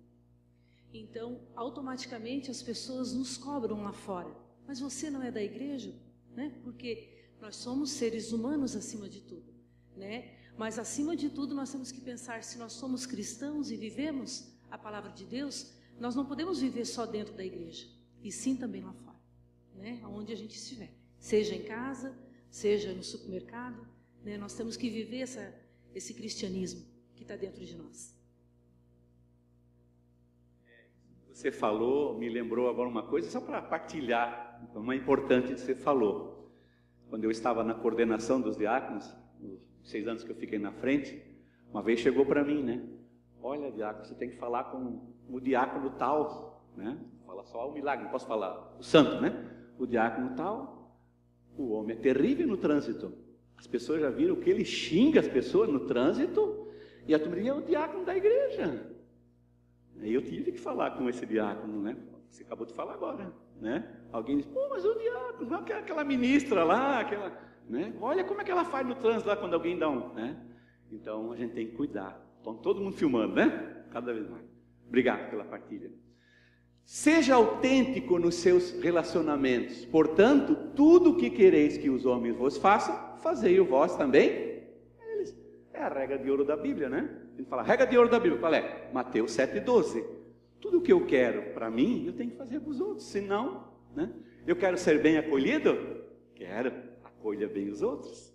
Então, automaticamente as pessoas nos cobram lá fora. Mas você não é da igreja, né? Porque nós somos seres humanos acima de tudo, né? Mas acima de tudo nós temos que pensar, se nós somos cristãos e vivemos a palavra de Deus, nós não podemos viver só dentro da igreja, e sim também lá fora, né? Aonde a gente estiver, seja em casa, seja no supermercado, né? Nós temos que viver esse cristianismo que está dentro de nós. Você falou, me lembrou agora uma coisa, só para partilhar, uma importante que você falou. Quando eu estava na coordenação dos diáconos, nos 6 anos que eu fiquei na frente, uma vez chegou para mim, né? Olha, diácono, você tem que falar com o diácono tal, né? Fala só o milagre, não posso falar o santo, né? O diácono tal, o homem é terrível no trânsito. As pessoas já viram que ele xinga as pessoas no trânsito, e a turma diz, é o diácono da igreja. Aí eu tive que falar com esse diácono, né? Você acabou de falar agora, né? Alguém diz, pô, mas o diácono, aquela ministra lá, aquela, né? Olha como é que ela faz no trânsito lá quando alguém dá um, né? Então a gente tem que cuidar. Estão todo mundo filmando, né? Cada vez mais. Obrigado pela partilha. Seja autêntico nos seus relacionamentos. Portanto, tudo o que quereis que os homens vos façam, fazei-o vós também. É a regra de ouro da Bíblia, né? A gente fala, regra de ouro da Bíblia, qual é? Mateus 7,12. Tudo o que eu quero para mim, eu tenho que fazer para os outros. Senão, né? Eu quero ser bem acolhido? Quero. Acolha bem os outros.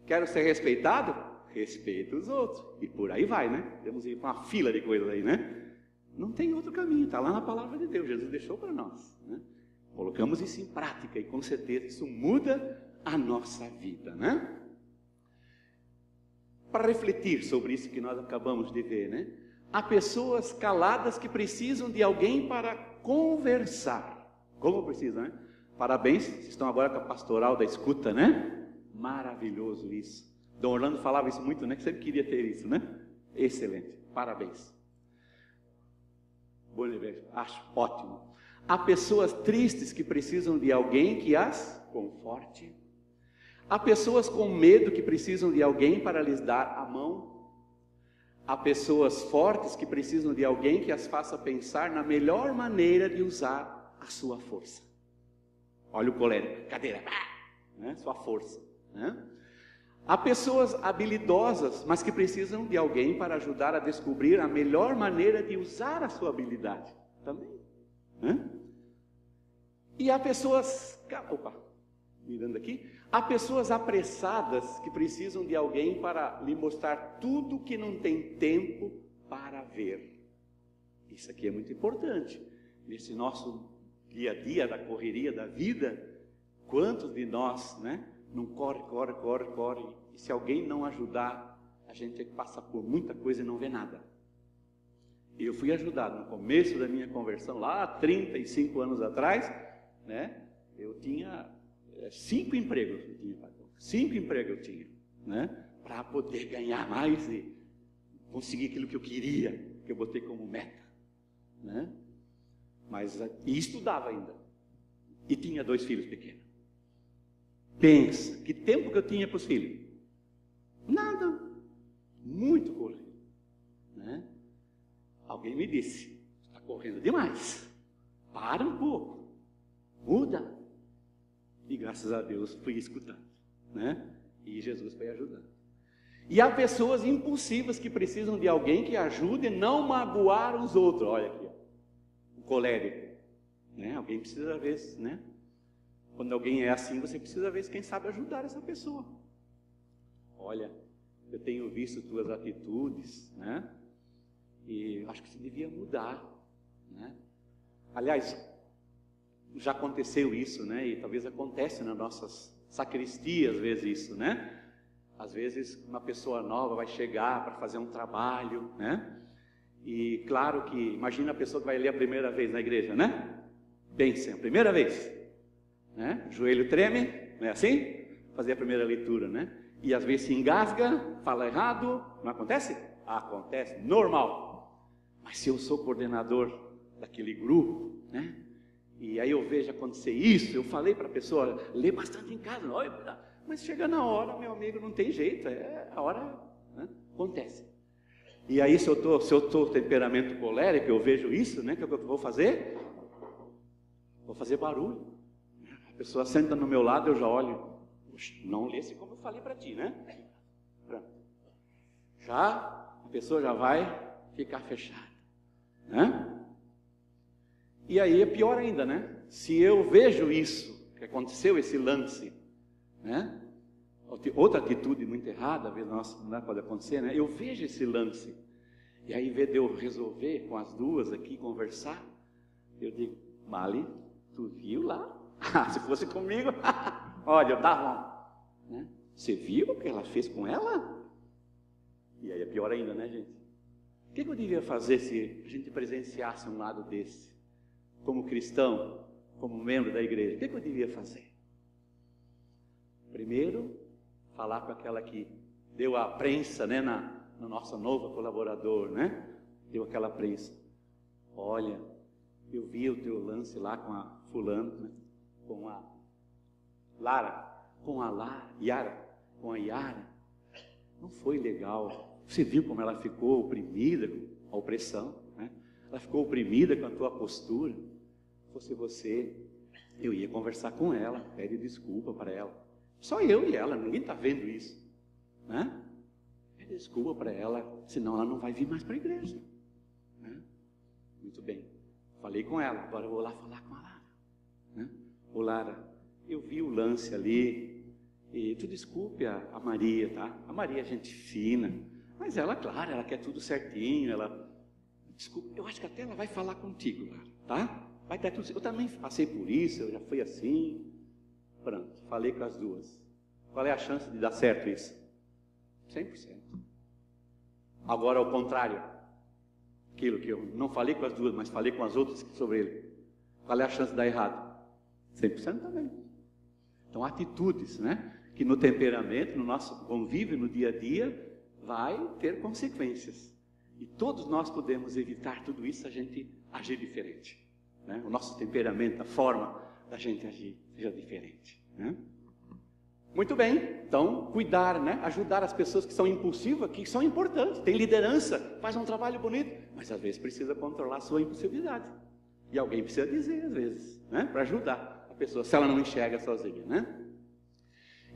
Quero ser respeitado? Respeita os outros. E por aí vai, né? Temos ir para uma fila de coisas aí, né? Não tem outro caminho, está lá na palavra de Deus. Jesus deixou para nós, né? Colocamos isso em prática e com certeza isso muda a nossa vida, né? Para refletir sobre isso que nós acabamos de ver, né? Há pessoas caladas que precisam de alguém para conversar. Como precisam, né? Parabéns, vocês estão agora com a pastoral da escuta, né? Maravilhoso isso. Dom Orlando falava isso muito, né? Que sempre queria ter isso, né? Excelente, parabéns. Bom, acho ótimo. Há pessoas tristes que precisam de alguém que as conforte. Há pessoas com medo que precisam de alguém para lhes dar a mão. Há pessoas fortes que precisam de alguém que as faça pensar na melhor maneira de usar a sua força. Olha o colérico, cadeira, né? Sua força, né? Há pessoas habilidosas, mas que precisam de alguém para ajudar a descobrir a melhor maneira de usar a sua habilidade também, né? E há pessoas, mirando aqui, há pessoas apressadas que precisam de alguém para lhe mostrar tudo que não tem tempo para ver. Isso aqui é muito importante. Nesse nosso dia a dia, da correria da vida, quantos de nós, né, não corre, e se alguém não ajudar, a gente passa por muita coisa e não vê nada. Eu fui ajudado no começo da minha conversão, lá 35 anos atrás, né, eu tinha 5 empregos, eu tinha, né, para poder ganhar mais e conseguir aquilo que eu queria, que eu botei como meta, né, e estudava ainda, e tinha 2 filhos pequenos. Pensa, que tempo que eu tinha para os filhos? Nada, muito corrido, né? Alguém me disse, está correndo demais, para um pouco, muda. E graças a Deus fui escutando, né? E Jesus foi ajudando. E há pessoas impulsivas que precisam de alguém que ajude a não magoar os outros. Olha aqui, ó, o colérico, né? Alguém precisa ver, né? Quando alguém é assim, você precisa ver quem sabe ajudar essa pessoa. Olha, eu tenho visto tuas atitudes, né? E acho que você devia mudar, né? Aliás, já aconteceu isso, né? E talvez acontece nas nossas sacristias, às vezes isso, né? Às vezes uma pessoa nova vai chegar para fazer um trabalho, né? E claro que, imagina a pessoa que vai ler a primeira vez na igreja, né? Pense, a primeira vez, né? O joelho treme, não é assim? Fazer a primeira leitura, né? E às vezes se engasga, fala errado, não acontece? Acontece, normal. Mas se eu sou coordenador daquele grupo, né? E aí eu vejo acontecer isso, eu falei para a pessoa, lê bastante em casa, mas chega na hora, meu amigo, não tem jeito, a hora, né? Acontece. E aí se eu estou temperamento colérico, eu vejo isso, né? O que eu vou fazer? Vou fazer barulho. A pessoa senta no meu lado, eu já olho, não lesse como eu falei para ti, né? Pronto. Já, a pessoa já vai ficar fechada, né? E aí é pior ainda, né? Se eu vejo isso, que aconteceu esse lance, né? Outra atitude muito errada, às vezes não pode acontecer, né? Eu vejo esse lance, e aí, em vez de eu resolver com as duas aqui, conversar, eu digo, Mali, tu viu lá? Se fosse comigo, olha, eu estava, né? Você viu o que ela fez com ela? E aí é pior ainda, né, gente? O que eu devia fazer se a gente presenciasse um lado desse? Como cristão, como membro da igreja, o que eu devia fazer? Primeiro, falar com aquela que deu a prensa, né, no nosso novo colaborador, né? Deu aquela prensa. Olha, eu vi o teu lance lá com a fulano, né? Com a Yara. Não foi legal. Você viu como ela ficou oprimida com a opressão, né? Ela ficou oprimida com a tua postura. Se fosse você, eu ia conversar com ela, pede desculpa para ela. Só eu e ela, ninguém está vendo isso, né? Pede desculpa para ela, senão ela não vai vir mais para a igreja, né? Muito bem, falei com ela, agora eu vou lá falar com a Lara, né? Ô Lara, eu vi o lance ali, e tu desculpe a Maria, tá? A Maria é gente fina, mas ela, claro, ela quer tudo certinho, desculpa, eu acho que até ela vai falar contigo, Lara, tá? Vai dar tudo certo. Eu também passei por isso, eu já fui assim. Pronto, falei com as duas. Qual é a chance de dar certo isso? 100%. Agora ao contrário, aquilo que eu não falei com as duas, mas falei com as outras sobre ele, qual é a chance de dar errado? 100% também. Então atitudes, né, que no temperamento, no nosso convívio, no dia a dia, vai ter consequências. E todos nós podemos evitar tudo isso se a gente agir diferente, né? O nosso temperamento, a forma da gente agir seja diferente, né? Muito bem, então cuidar, né? Ajudar as pessoas que são impulsivas, que são importantes, tem liderança, faz um trabalho bonito, mas às vezes precisa controlar a sua impulsividade, e alguém precisa dizer às vezes, né? Para ajudar a pessoa, se ela não enxerga sozinha, né?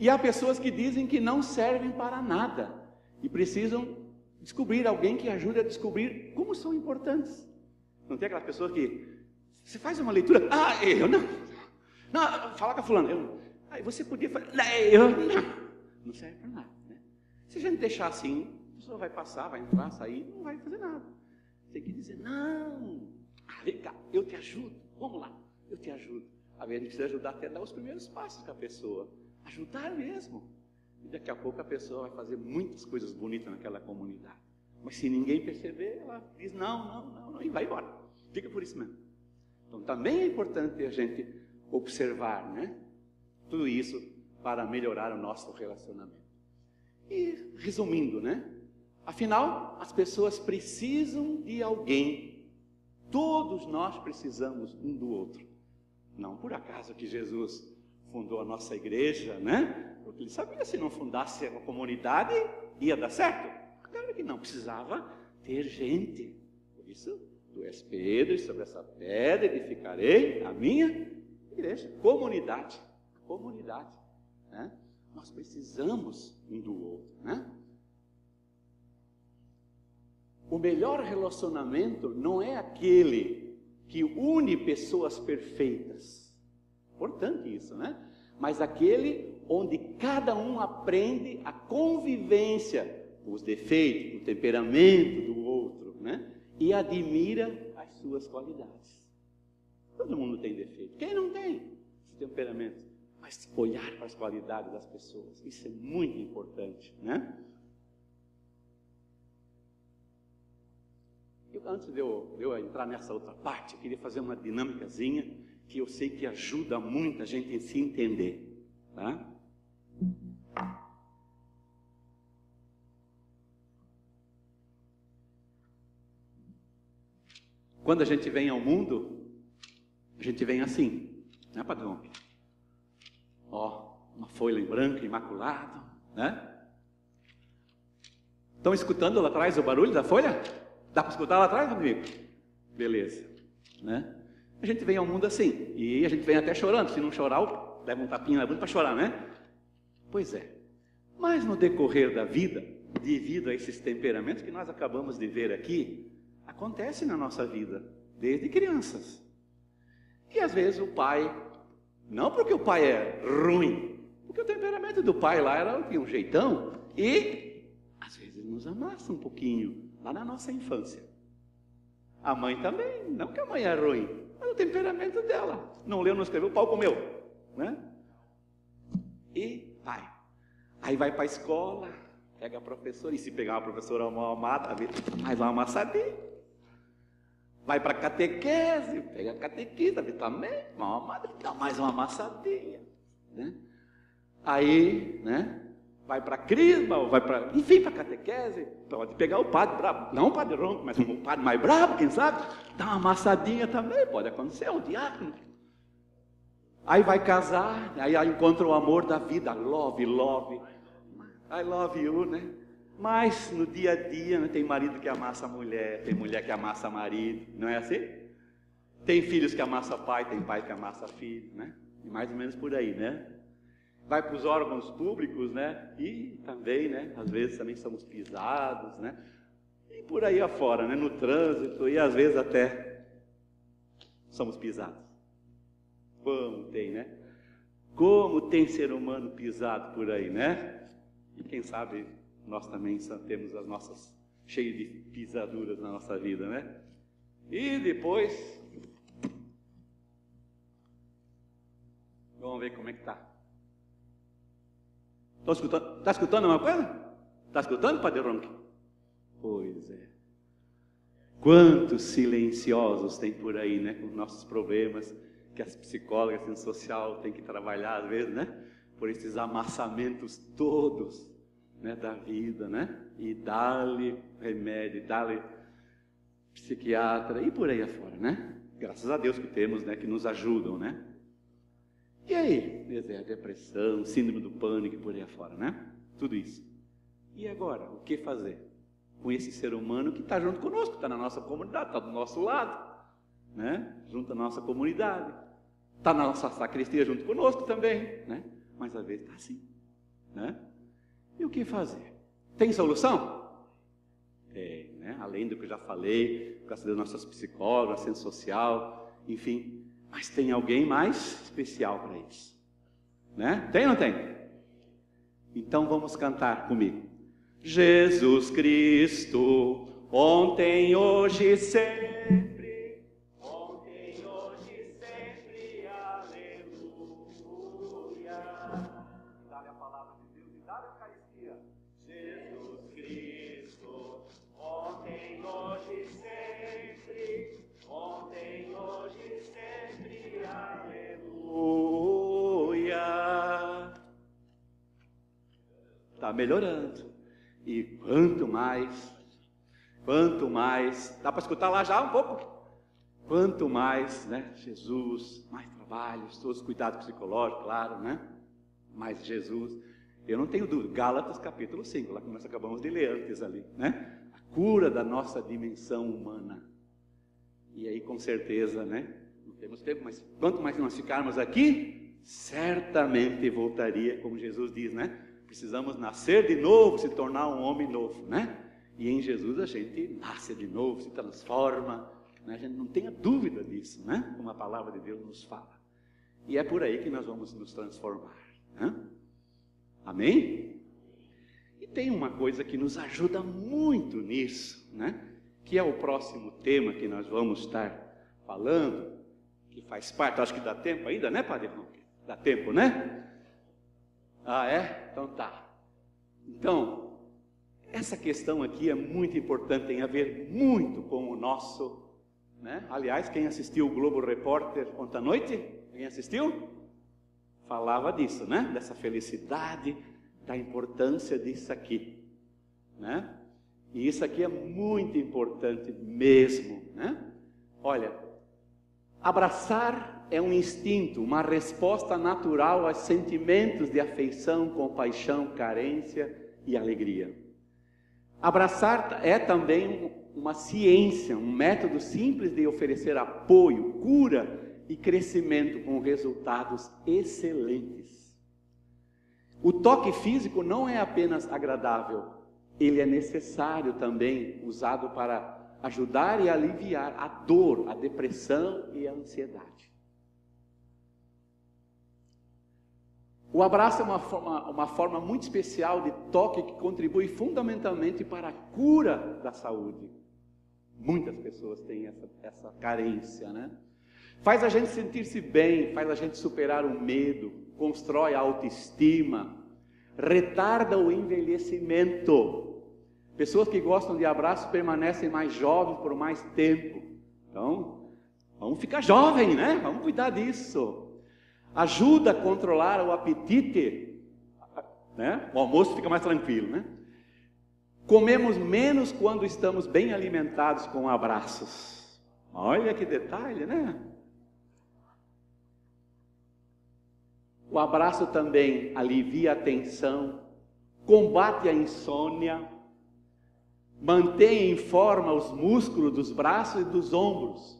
E há pessoas que dizem que não servem para nada, e precisam descobrir alguém que ajude a descobrir como são importantes. Não tem aquelas pessoas que você faz uma leitura, eu não, fala com a fulana, você podia fazer, não serve para nada, né? Se a gente deixar assim, a pessoa vai passar, vai entrar, sair, não vai fazer nada. Tem que dizer, não, vem cá, eu te ajudo, vamos lá, eu te ajudo. Às vezes a gente precisa ajudar até dar os primeiros passos com a pessoa, ajudar mesmo. E daqui a pouco a pessoa vai fazer muitas coisas bonitas naquela comunidade. Mas se ninguém perceber, ela diz não, e vai embora. Fica por isso mesmo. Então também é importante a gente observar, né? Tudo isso para melhorar o nosso relacionamento. E resumindo, né? Afinal, as pessoas precisam de alguém. Todos nós precisamos um do outro. Não por acaso que Jesus fundou a nossa igreja, né? Porque ele sabia, se não fundasse uma comunidade, ia dar certo. Claro que não, precisava ter gente. Por isso, tu és Pedro, e sobre essa pedra edificarei a minha igreja. Comunidade, né? Nós precisamos um do outro, né? O melhor relacionamento não é aquele que une pessoas perfeitas. Importante isso, né? Mas aquele onde cada um aprende a convivência, os defeitos, o temperamento do outro, né? E admira as suas qualidades. Todo mundo tem defeito. Quem não tem esse temperamento? Mas olhar para as qualidades das pessoas, isso é muito importante, né? antes de eu entrar nessa outra parte, eu queria fazer uma dinâmicazinha que eu sei que ajuda muito a gente a se entender, tá? Quando a gente vem ao mundo, a gente vem assim, né, padrão? Ó, uma folha em branco, imaculado, né? Estão escutando lá atrás o barulho da folha? Dá para escutar lá atrás, amigo? Beleza, né? A gente vem ao mundo assim, e a gente vem até chorando. Se não chorar, leva um tapinha na bunda para chorar, né? Pois é. Mas no decorrer da vida, devido a esses temperamentos que nós acabamos de ver aqui, acontece na nossa vida, desde crianças. E às vezes o pai, não porque o pai é ruim, porque o temperamento do pai lá era um jeitão, e às vezes nos amassa um pouquinho, lá na nossa infância. A mãe também, não que a mãe é ruim, mas o temperamento dela. Não leu, não escreveu, o pau comeu, né? E vai. Aí vai para a escola, pega a professora, e se pegar uma professora mal amada, mais uma amassadinha. Vai para a catequese, pega a catequista, também, mal amada, dá mais uma amassadinha, né? Aí, né? Vai para a crisma, ou vai para, enfim, para a catequese, pode pegar o padre brabo, não o padre ronco, mas um padre mais brabo, quem sabe, dá uma amassadinha também, pode acontecer, um diácono. Aí vai casar, aí encontra o amor da vida, love, I love you, né? Mas no dia a dia, né, tem marido que amassa a mulher, tem mulher que amassa marido, não é assim? Tem filhos que amassa pai, tem pai que amassa filho, né? E mais ou menos por aí, né? Vai para os órgãos públicos, né? E também, né? Às vezes também somos pisados, né? E por aí afora, né? No trânsito, e às vezes até somos pisados. Como tem, né? Como tem ser humano pisado por aí, né? E quem sabe nós também temos as nossas, cheias de pisaduras na nossa vida, né? E depois, vamos ver como é que está. Está escutando uma coisa? Está escutando, Padre Ronque? Pois é. Quantos silenciosos tem por aí, né? Com nossos problemas, que as psicólogas, a ciência social tem que trabalhar às vezes, né? Por esses amassamentos todos, né? Da vida, né? E dá-lhe remédio, dá-lhe psiquiatra e por aí afora, né? Graças a Deus que temos, né? Que nos ajudam, né? E aí, depressão, síndrome do pânico e por aí afora, né? Tudo isso. E agora, o que fazer com esse ser humano que está junto conosco, está na nossa comunidade, está do nosso lado, né? Junto à nossa comunidade, está na nossa sacristia junto conosco também, né? Mas às vezes está assim, né? E o que fazer? Tem solução? Tem, né? Além do que eu já falei, graças a Deus, nossas psicólogas, ciência social, enfim. Mas tem alguém mais especial para isso, né? Tem ou não tem? Então vamos cantar comigo. Jesus Cristo, ontem, hoje e sempre, ontem, hoje e sempre, aleluia. Dá-lhe a palavra de Deus e dá-lhe a Eucaristia. Jesus Cristo, ontem, hoje e sempre, ontem, hoje e sempre, aleluia. Está melhorando. E quanto mais, dá para escutar lá já um pouco? Quanto mais, né, Jesus, mais trabalhos, todos os cuidados psicológicos, claro, né? Mais Jesus, eu não tenho dúvida, Gálatas capítulo 5, lá que nós acabamos de ler antes ali, né? A cura da nossa dimensão humana. E aí com certeza, né, não temos tempo, mas quanto mais nós ficarmos aqui, certamente voltaria, como Jesus diz, né? Precisamos nascer de novo, se tornar um homem novo, né? E em Jesus a gente nasce de novo, se transforma, né? A gente não tenha dúvida disso, né? Como a palavra de Deus nos fala. E é por aí que nós vamos nos transformar, né? Amém? E tem uma coisa que nos ajuda muito nisso, né? Que é o próximo tema que nós vamos estar falando, que faz parte, acho que dá tempo ainda, né, Padre? Dá tempo, né? Ah, é? Então tá. Então, Essa questão aqui é muito importante, tem a ver muito com o nosso, né? Aliás, quem assistiu o Globo Repórter ontem à noite, quem assistiu? Falava disso, né? Dessa felicidade, da importância disso aqui, né? E isso aqui é muito importante mesmo, né? Olha, abraçar é um instinto, uma resposta natural aos sentimentos de afeição, compaixão, carência e alegria. Abraçar é também uma ciência, um método simples de oferecer apoio, cura e crescimento com resultados excelentes. O toque físico não é apenas agradável, ele é necessário também, usado para ajudar e aliviar a dor, a depressão e a ansiedade. O abraço é uma forma muito especial de toque que contribui fundamentalmente para a cura da saúde. Muitas pessoas têm essa carência, né? Faz a gente sentir-se bem, faz a gente superar o medo, constrói a autoestima, retarda o envelhecimento. Pessoas que gostam de abraço permanecem mais jovens por mais tempo. Então, vamos ficar jovem, né? Vamos cuidar disso. Ajuda a controlar o apetite, né? O almoço fica mais tranquilo, né? Comemos menos quando estamos bem alimentados com abraços. Olha que detalhe, né? O abraço também alivia a tensão, combate a insônia, mantém em forma os músculos dos braços e dos ombros,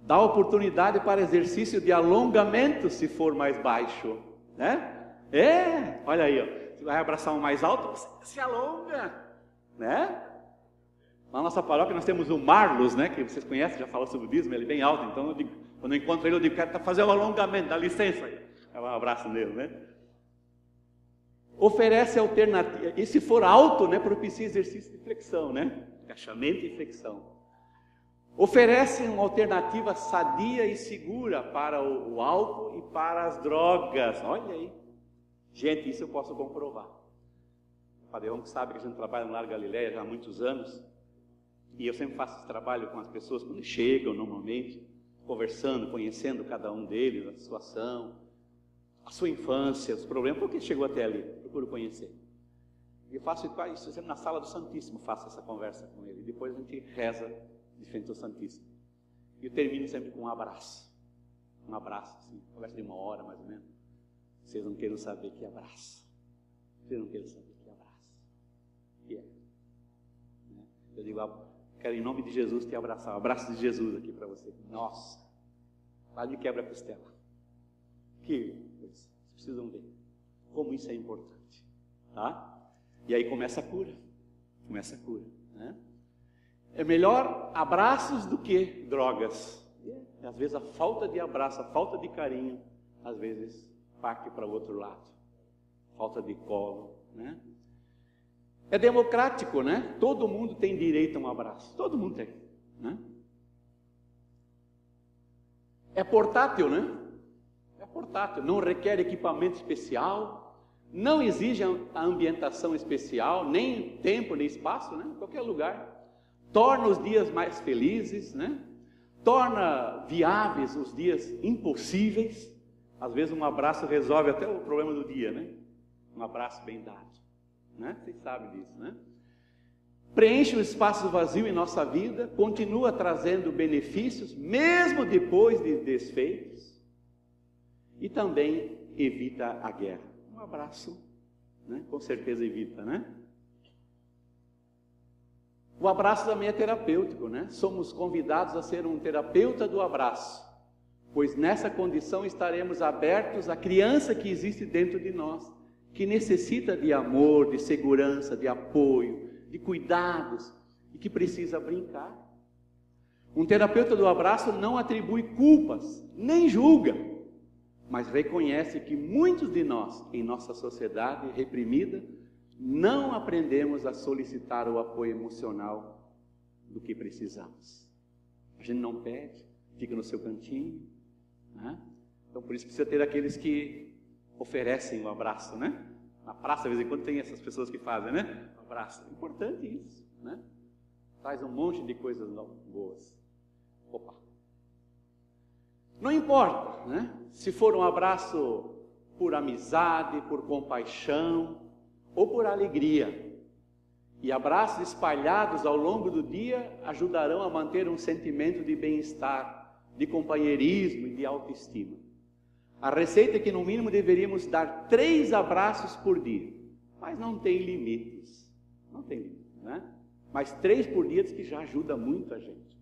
dá oportunidade para exercício de alongamento se for mais baixo, né? Olha aí, ó. Você vai abraçar um mais alto, você se alonga, né? Na nossa paróquia nós temos o Marlos, né? Que vocês conhecem, já falou sobre o budismo, ele é bem alto, então quando eu encontro ele, eu digo, quero fazer um alongamento, dá licença aí. É um abraço nele, né? Oferece alternativa, e se for alto, né? Propicia exercício de flexão, né? Agachamento e flexão. Oferecem uma alternativa sadia e segura para o álcool e para as drogas. Olha aí. Gente, isso eu posso comprovar. O Padre Ron sabe que a gente trabalha no Lar Galileia já há muitos anos. E eu sempre faço esse trabalho com as pessoas quando chegam normalmente, conversando, conhecendo cada um deles, a situação, a sua infância, os problemas. Por que chegou até ali? Procuro conhecer. E eu faço isso sempre na sala do Santíssimo, faço essa conversa com ele. E depois a gente reza de frente ao Santíssimo. E eu termino sempre com um abraço. Um abraço, assim, conversa de 1 hora mais ou menos. Vocês não queiram saber que abraço. Vocês não queiram saber que abraço. E é. Eu digo, quero em nome de Jesus te abraçar. Um abraço de Jesus aqui para você. Nossa, lá de quebra-costela. Que coisa. Vocês precisam ver como isso é importante. Tá? E aí começa a cura. Começa a cura, né? É melhor abraços do que drogas. E às vezes a falta de abraço, a falta de carinho, às vezes parte para o outro lado. Falta de colo, né? É democrático, né? Todo mundo tem direito a um abraço. Todo mundo tem, né? É portátil, né? É portátil, não requer equipamento especial, não exige a ambientação especial, nem tempo, nem espaço, né? Em qualquer lugar. Torna os dias mais felizes, né? Torna viáveis os dias impossíveis. Às vezes um abraço resolve até o problema do dia, né? Um abraço bem dado, né? Vocês sabem disso, né? Preenche o espaço vazio em nossa vida, continua trazendo benefícios, mesmo depois de desfeitos, e também evita a guerra. Um abraço, né? Com certeza evita, né? O abraço também é terapêutico, né? Somos convidados a ser um terapeuta do abraço, pois nessa condição estaremos abertos à criança que existe dentro de nós, que necessita de amor, de segurança, de apoio, de cuidados e que precisa brincar. Um terapeuta do abraço não atribui culpas, nem julga, mas reconhece que muitos de nós, em nossa sociedade reprimida, não aprendemos a solicitar o apoio emocional do que precisamos. A gente não pede, fica no seu cantinho, né? Então por isso precisa ter aqueles que oferecem o abraço, né? Na praça, de vez em quando, tem essas pessoas que fazem, né? Na praça. Importante isso, né? Traz um monte de coisas boas. Opa! Não importa, né? Se for um abraço por amizade, por compaixão ou por alegria. E abraços espalhados ao longo do dia ajudarão a manter um sentimento de bem-estar, de companheirismo e de autoestima. A receita é que no mínimo deveríamos dar 3 abraços por dia, mas não tem limites. Não tem limites, né? Mas 3 por dia diz que já ajuda muito a gente.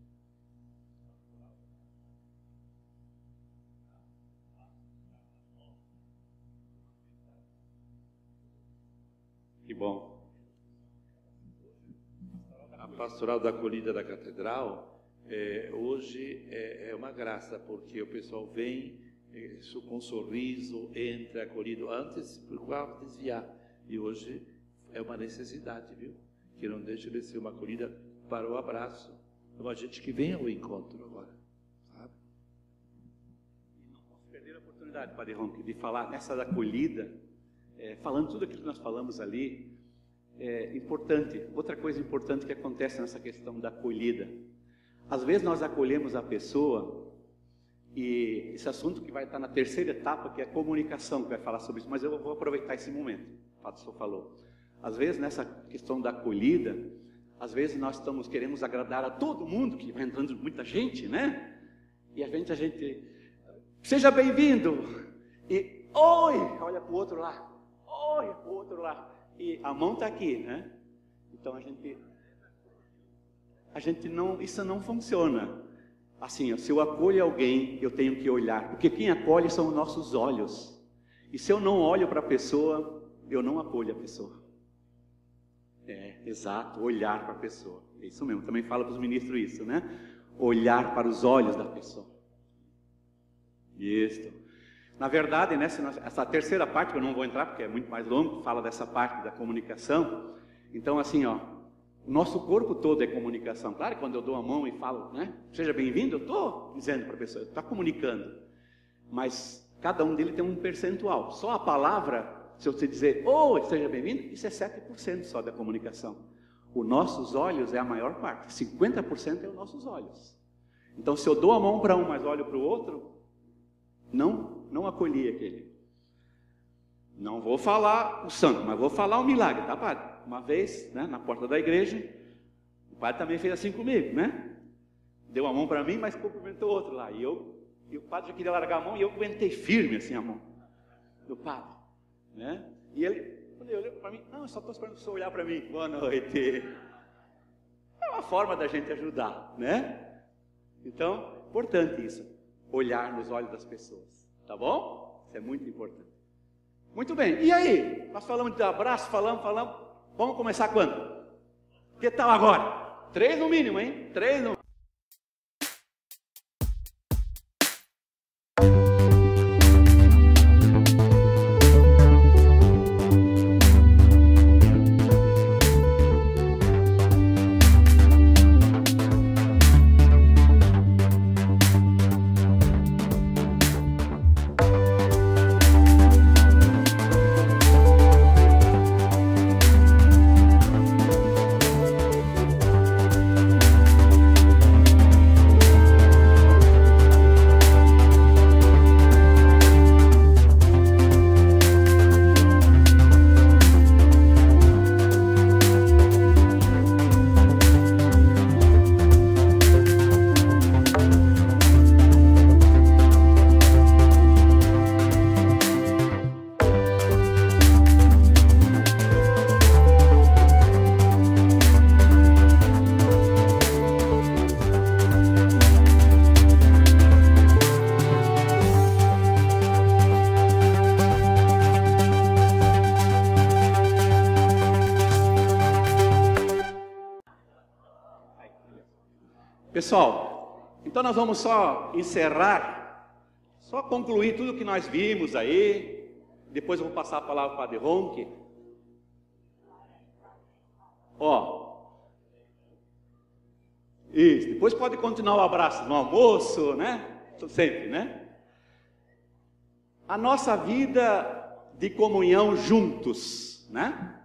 Que bom. A pastoral da acolhida da catedral, hoje é uma graça, porque o pessoal vem com um sorriso, entra acolhido. Antes procurava desviar, e hoje é uma necessidade, viu? Que não deixe de ser uma acolhida para o abraço. É uma gente que vem ao encontro agora, sabe? E não posso perder a oportunidade, Padre Ronque, de falar nessa da acolhida, falando tudo aquilo que nós falamos ali. Importante, outra coisa importante que acontece nessa questão da acolhida. Às vezes nós acolhemos a pessoa, e esse assunto que vai estar na terceira etapa, que é a comunicação, que vai falar sobre isso, mas eu vou aproveitar esse momento, o Padre Só falou. Às vezes nessa questão da acolhida, às vezes nós queremos agradar a todo mundo, que vai entrando muita gente, né? E a gente seja bem-vindo, e oi, olha para o outro lá, olha para o outro lá. E a mão está aqui, né? Então a gente não, isso não funciona. Assim, se eu acolho alguém, eu tenho que olhar, porque quem acolhe são os nossos olhos. E se eu não olho para a pessoa, eu não acolho a pessoa. Exato, olhar para a pessoa. É isso mesmo, também fala para os ministros isso, né? Olhar para os olhos da pessoa. Isso. Na verdade, essa terceira parte, que eu não vou entrar porque é muito mais longo, fala dessa parte da comunicação. Então, assim, ó, o nosso corpo todo é comunicação. Claro que quando eu dou a mão e falo, né, seja bem-vindo, eu estou dizendo para a pessoa, eu estou comunicando. Mas cada um deles tem um percentual. Só a palavra, se eu te dizer, seja bem-vindo, isso é 7% só da comunicação. Os nossos olhos é a maior parte, 50% é os nossos olhos. Então, se eu dou a mão para um, mas olho para o outro, não acolhi aquele. Não vou falar o santo, mas vou falar o milagre, tá, padre? Uma vez, né, na porta da igreja, o padre também fez assim comigo, né? Deu a mão para mim, mas cumprimentou o outro lá. E o padre já queria largar a mão e eu aguentei firme assim a mão do padre, né? E quando ele olhou para mim, não, eu só estou esperando o senhor olhar para mim. Boa noite. É uma forma da gente ajudar, né? Então, importante isso. Olhar nos olhos das pessoas, tá bom? Isso é muito importante. Muito bem, e aí? Nós falamos de abraço, falamos. Vamos começar quando? Que tal agora? 3 no mínimo, hein? 3 no Pessoal, então nós vamos só encerrar, só concluir tudo que nós vimos aí. Depois eu vou passar a palavra para o Padre Ronque. Isso, depois pode continuar o abraço no almoço, né? Sempre, né? A nossa vida de comunhão juntos, né?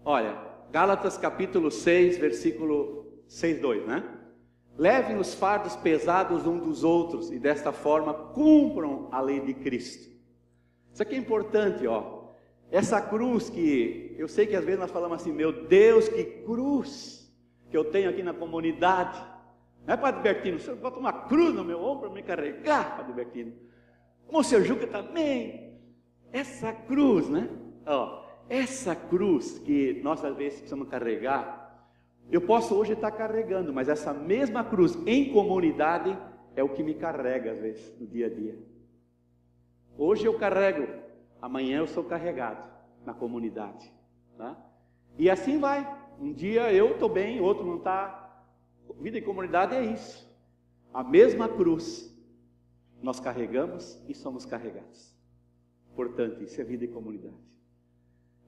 Olha, Gálatas capítulo 6, versículo 6:2, né? Levem os fardos pesados uns dos outros e desta forma cumpram a lei de Cristo. Isso aqui é importante, ó. Essa cruz que eu sei que às vezes nós falamos assim, meu Deus, que cruz que eu tenho aqui na comunidade. Não é, Padre Bertino? O senhor bota uma cruz no meu ombro para me carregar, Padre Bertino. Como o senhor Juca também. Essa cruz, né? Ó, essa cruz que nós às vezes precisamos carregar, eu posso hoje estar carregando, mas essa mesma cruz em comunidade é o que me carrega às vezes no dia a dia. Hoje eu carrego, amanhã eu sou carregado na comunidade, tá? E assim vai. Um dia eu estou bem, outro não está. Vida em comunidade é isso. A mesma cruz nós carregamos e somos carregados. Portanto, isso é vida em comunidade.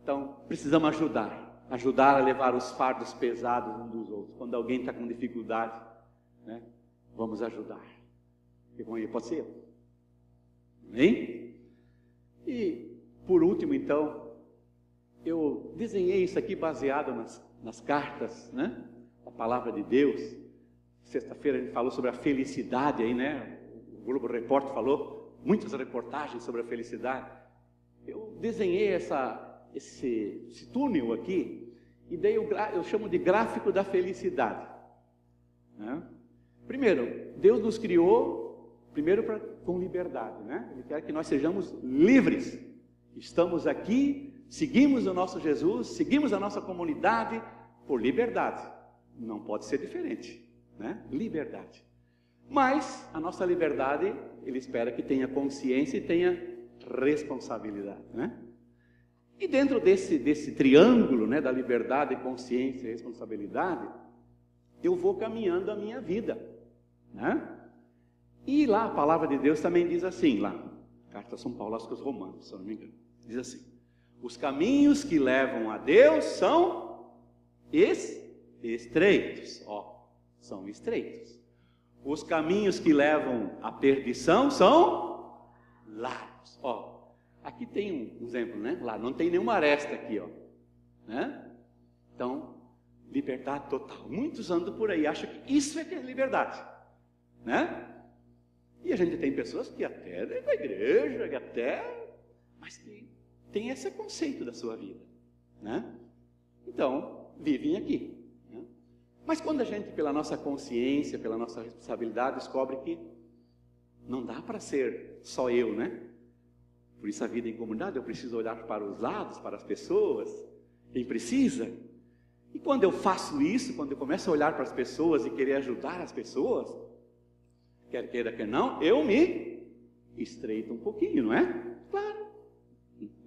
Então, precisamos ajudar a levar os fardos pesados uns dos outros. Quando alguém está com dificuldade, né, vamos ajudar. E com ele pode ser eu. Amém? E, por último, então, eu desenhei isso aqui baseado nas cartas, né, da Palavra de Deus. Sexta-feira a gente falou sobre a felicidade aí, né? O Globo Repórter falou muitas reportagens sobre a felicidade. Eu desenhei esse túnel aqui e dei eu chamo de gráfico da felicidade, né? Primeiro, Deus nos criou com liberdade, né? Ele quer que nós sejamos livres. Estamos aqui, seguimos o nosso Jesus, seguimos a nossa comunidade por liberdade. Não pode ser diferente, né? Liberdade. Mas a nossa liberdade, Ele espera que tenha consciência e tenha responsabilidade, né? E dentro desse triângulo, né, da liberdade, consciência e responsabilidade, eu vou caminhando a minha vida, né? E lá a palavra de Deus também diz assim, lá, carta São Paulo aos Romanos, se eu não me engano, diz assim: os caminhos que levam a Deus são estreitos, ó, são estreitos. Os caminhos que levam à perdição são largos, ó. Aqui tem um exemplo, né? Lá não tem nenhuma aresta aqui, ó, né? Então, liberdade total. Muitos andam por aí, acham que isso é ter liberdade, né? E a gente tem pessoas que até dentro da igreja, que até, mas tem esse conceito da sua vida, né? Então, vivem aqui, né? Mas quando a gente, pela nossa consciência, pela nossa responsabilidade, descobre que não dá para ser só eu, né? Por isso a vida em comunidade, eu preciso olhar para os lados, para as pessoas, quem precisa. E quando eu faço isso, quando eu começo a olhar para as pessoas e querer ajudar as pessoas, quer queira, quer não, eu me estreito um pouquinho, não é? Claro,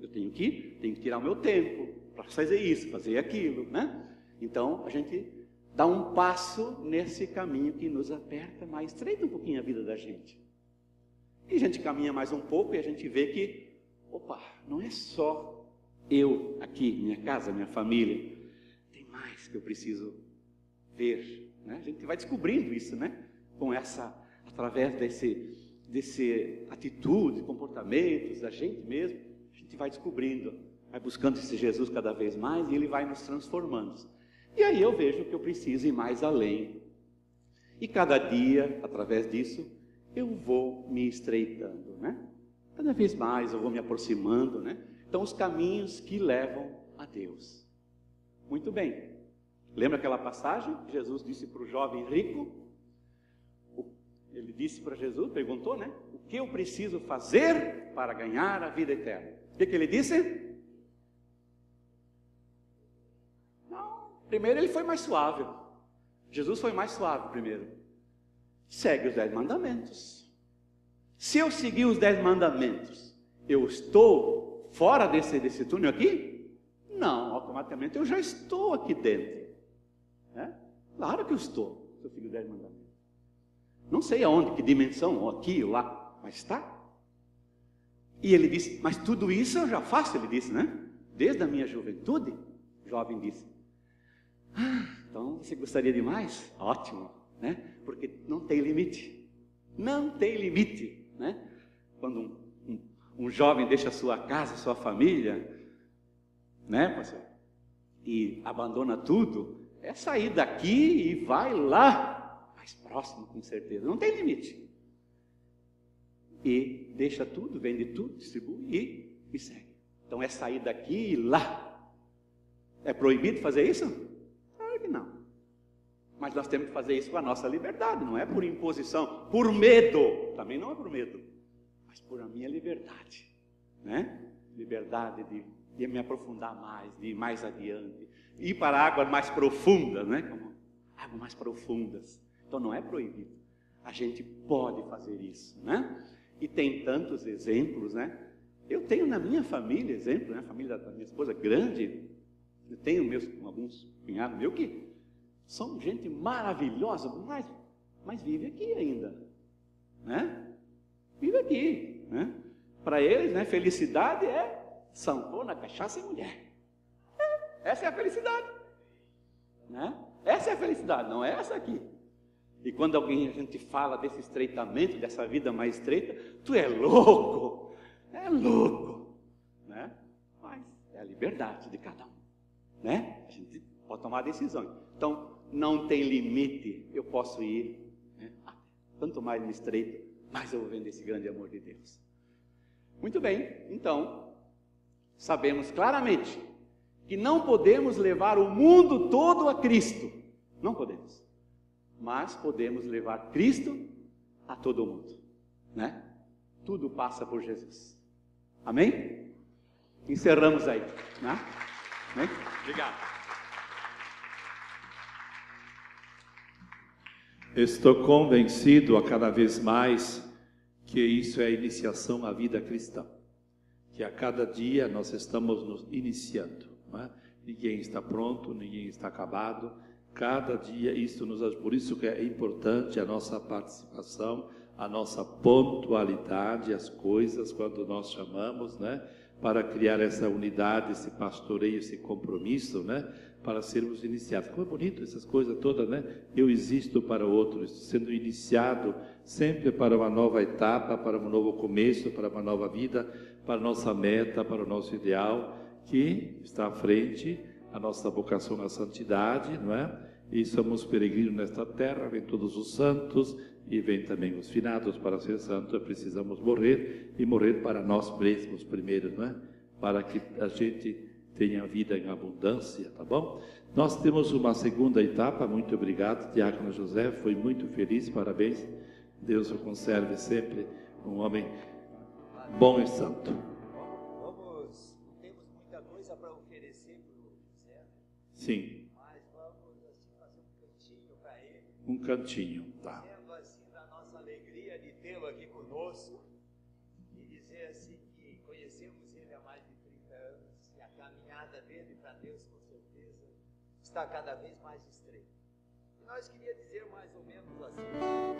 eu tenho que tirar o meu tempo para fazer isso, fazer aquilo, né? Então, a gente dá um passo nesse caminho que nos aperta, mas estreita um pouquinho a vida da gente. E a gente caminha mais um pouco e a gente vê que, opa, não é só eu aqui, minha casa, minha família, tem mais que eu preciso ver, né? A gente vai descobrindo isso, né? Através desse atitude, comportamentos da gente mesmo, a gente vai descobrindo, vai buscando esse Jesus cada vez mais e Ele vai nos transformando. E aí eu vejo que eu preciso ir mais além. E cada dia, através disso, eu vou me estreitando, né? Cada vez mais eu vou me aproximando, né? Então, os caminhos que levam a Deus. Muito bem. Lembra aquela passagem? Jesus disse para o jovem rico, ele disse para Jesus, perguntou, né? O que eu preciso fazer para ganhar a vida eterna? O que ele disse? Não, primeiro ele foi mais suave. Jesus foi mais suave primeiro. Segue os 10 mandamentos. Se eu seguir os 10 mandamentos, eu estou fora desse túnel aqui? Não, automaticamente eu já estou aqui dentro, né? Claro que eu estou, se eu seguir os 10 mandamentos. Não sei aonde, que dimensão, ou aqui ou lá, mas está. E ele disse, mas tudo isso eu já faço, ele disse, né? Desde a minha juventude, o jovem disse. Então você gostaria de mais? Ótimo, né? Porque não tem limite. Não tem limite, né? Quando um jovem deixa sua casa, sua família, né, pastor? E abandona tudo, é sair daqui e vai lá, mais próximo com certeza, não tem limite. E deixa tudo, vende tudo, distribui e segue. Então é sair daqui e ir lá. É proibido fazer isso? Claro que não. Mas nós temos que fazer isso com a nossa liberdade, não é por imposição, por medo, também não é por medo, mas por a minha liberdade, né? Liberdade de me aprofundar mais, de ir mais adiante, ir para águas mais profundas, né? Como águas mais profundas. Então não é proibido, a gente pode fazer isso, né? E tem tantos exemplos, né? Eu tenho na minha família exemplo, né? A família da minha esposa grande, eu tenho alguns cunhados meus que são gente maravilhosa, mas vive aqui ainda, né? Vive aqui, né? Para eles, né, felicidade é sanfona, cachaça e mulher. Essa é a felicidade, né? Essa é a felicidade, não é essa aqui. E quando a gente fala desse estreitamento, dessa vida mais estreita, tu é louco, né? Mas é a liberdade de cada um, né? A gente pode tomar a decisão. Então, não tem limite, eu posso ir, né? Quanto mais me estreito, mais eu vou vendo esse grande amor de Deus. Muito bem, então, sabemos claramente que não podemos levar o mundo todo a Cristo, não podemos, mas podemos levar Cristo a todo mundo, né? Tudo passa por Jesus, amém? Encerramos aí, né? Amém? Obrigado. Estou convencido a cada vez mais que isso é a iniciação à vida cristã, que a cada dia nós estamos nos iniciando, não é? Ninguém está pronto, ninguém está acabado, cada dia isso nos ajuda. Por isso que é importante a nossa participação, a nossa pontualidade, as coisas quando nós chamamos, né? Para criar essa unidade, esse pastoreio, esse compromisso, né? Para sermos iniciados. Como é bonito essas coisas todas, né? Eu existo para o outro, estou sendo iniciado sempre para uma nova etapa, para um novo começo, para uma nova vida, para a nossa meta, para o nosso ideal, que está à frente, a nossa vocação à santidade, não é? E somos peregrinos nesta terra, vem todos os santos e vem também os finados. Para ser santos precisamos morrer, e morrer para nós mesmos primeiro, não é? Para que a gente tenha vida em abundância, tá bom? Nós temos uma segunda etapa. Muito obrigado, Diácono José, foi muito feliz, parabéns. Deus o conserve sempre um homem bom e santo. Não temos muita coisa para oferecer para o José, né? Sim. Mas vamos assim, fazer um cantinho para ele. Um cantinho, tá. Dizendo assim da nossa alegria de tê-lo aqui conosco e dizer assim que conhecemos ele há mais de 30 anos e a caminhada dele para Deus com certeza está cada vez mais estreita. E nós queríamos dizer mais ou menos assim: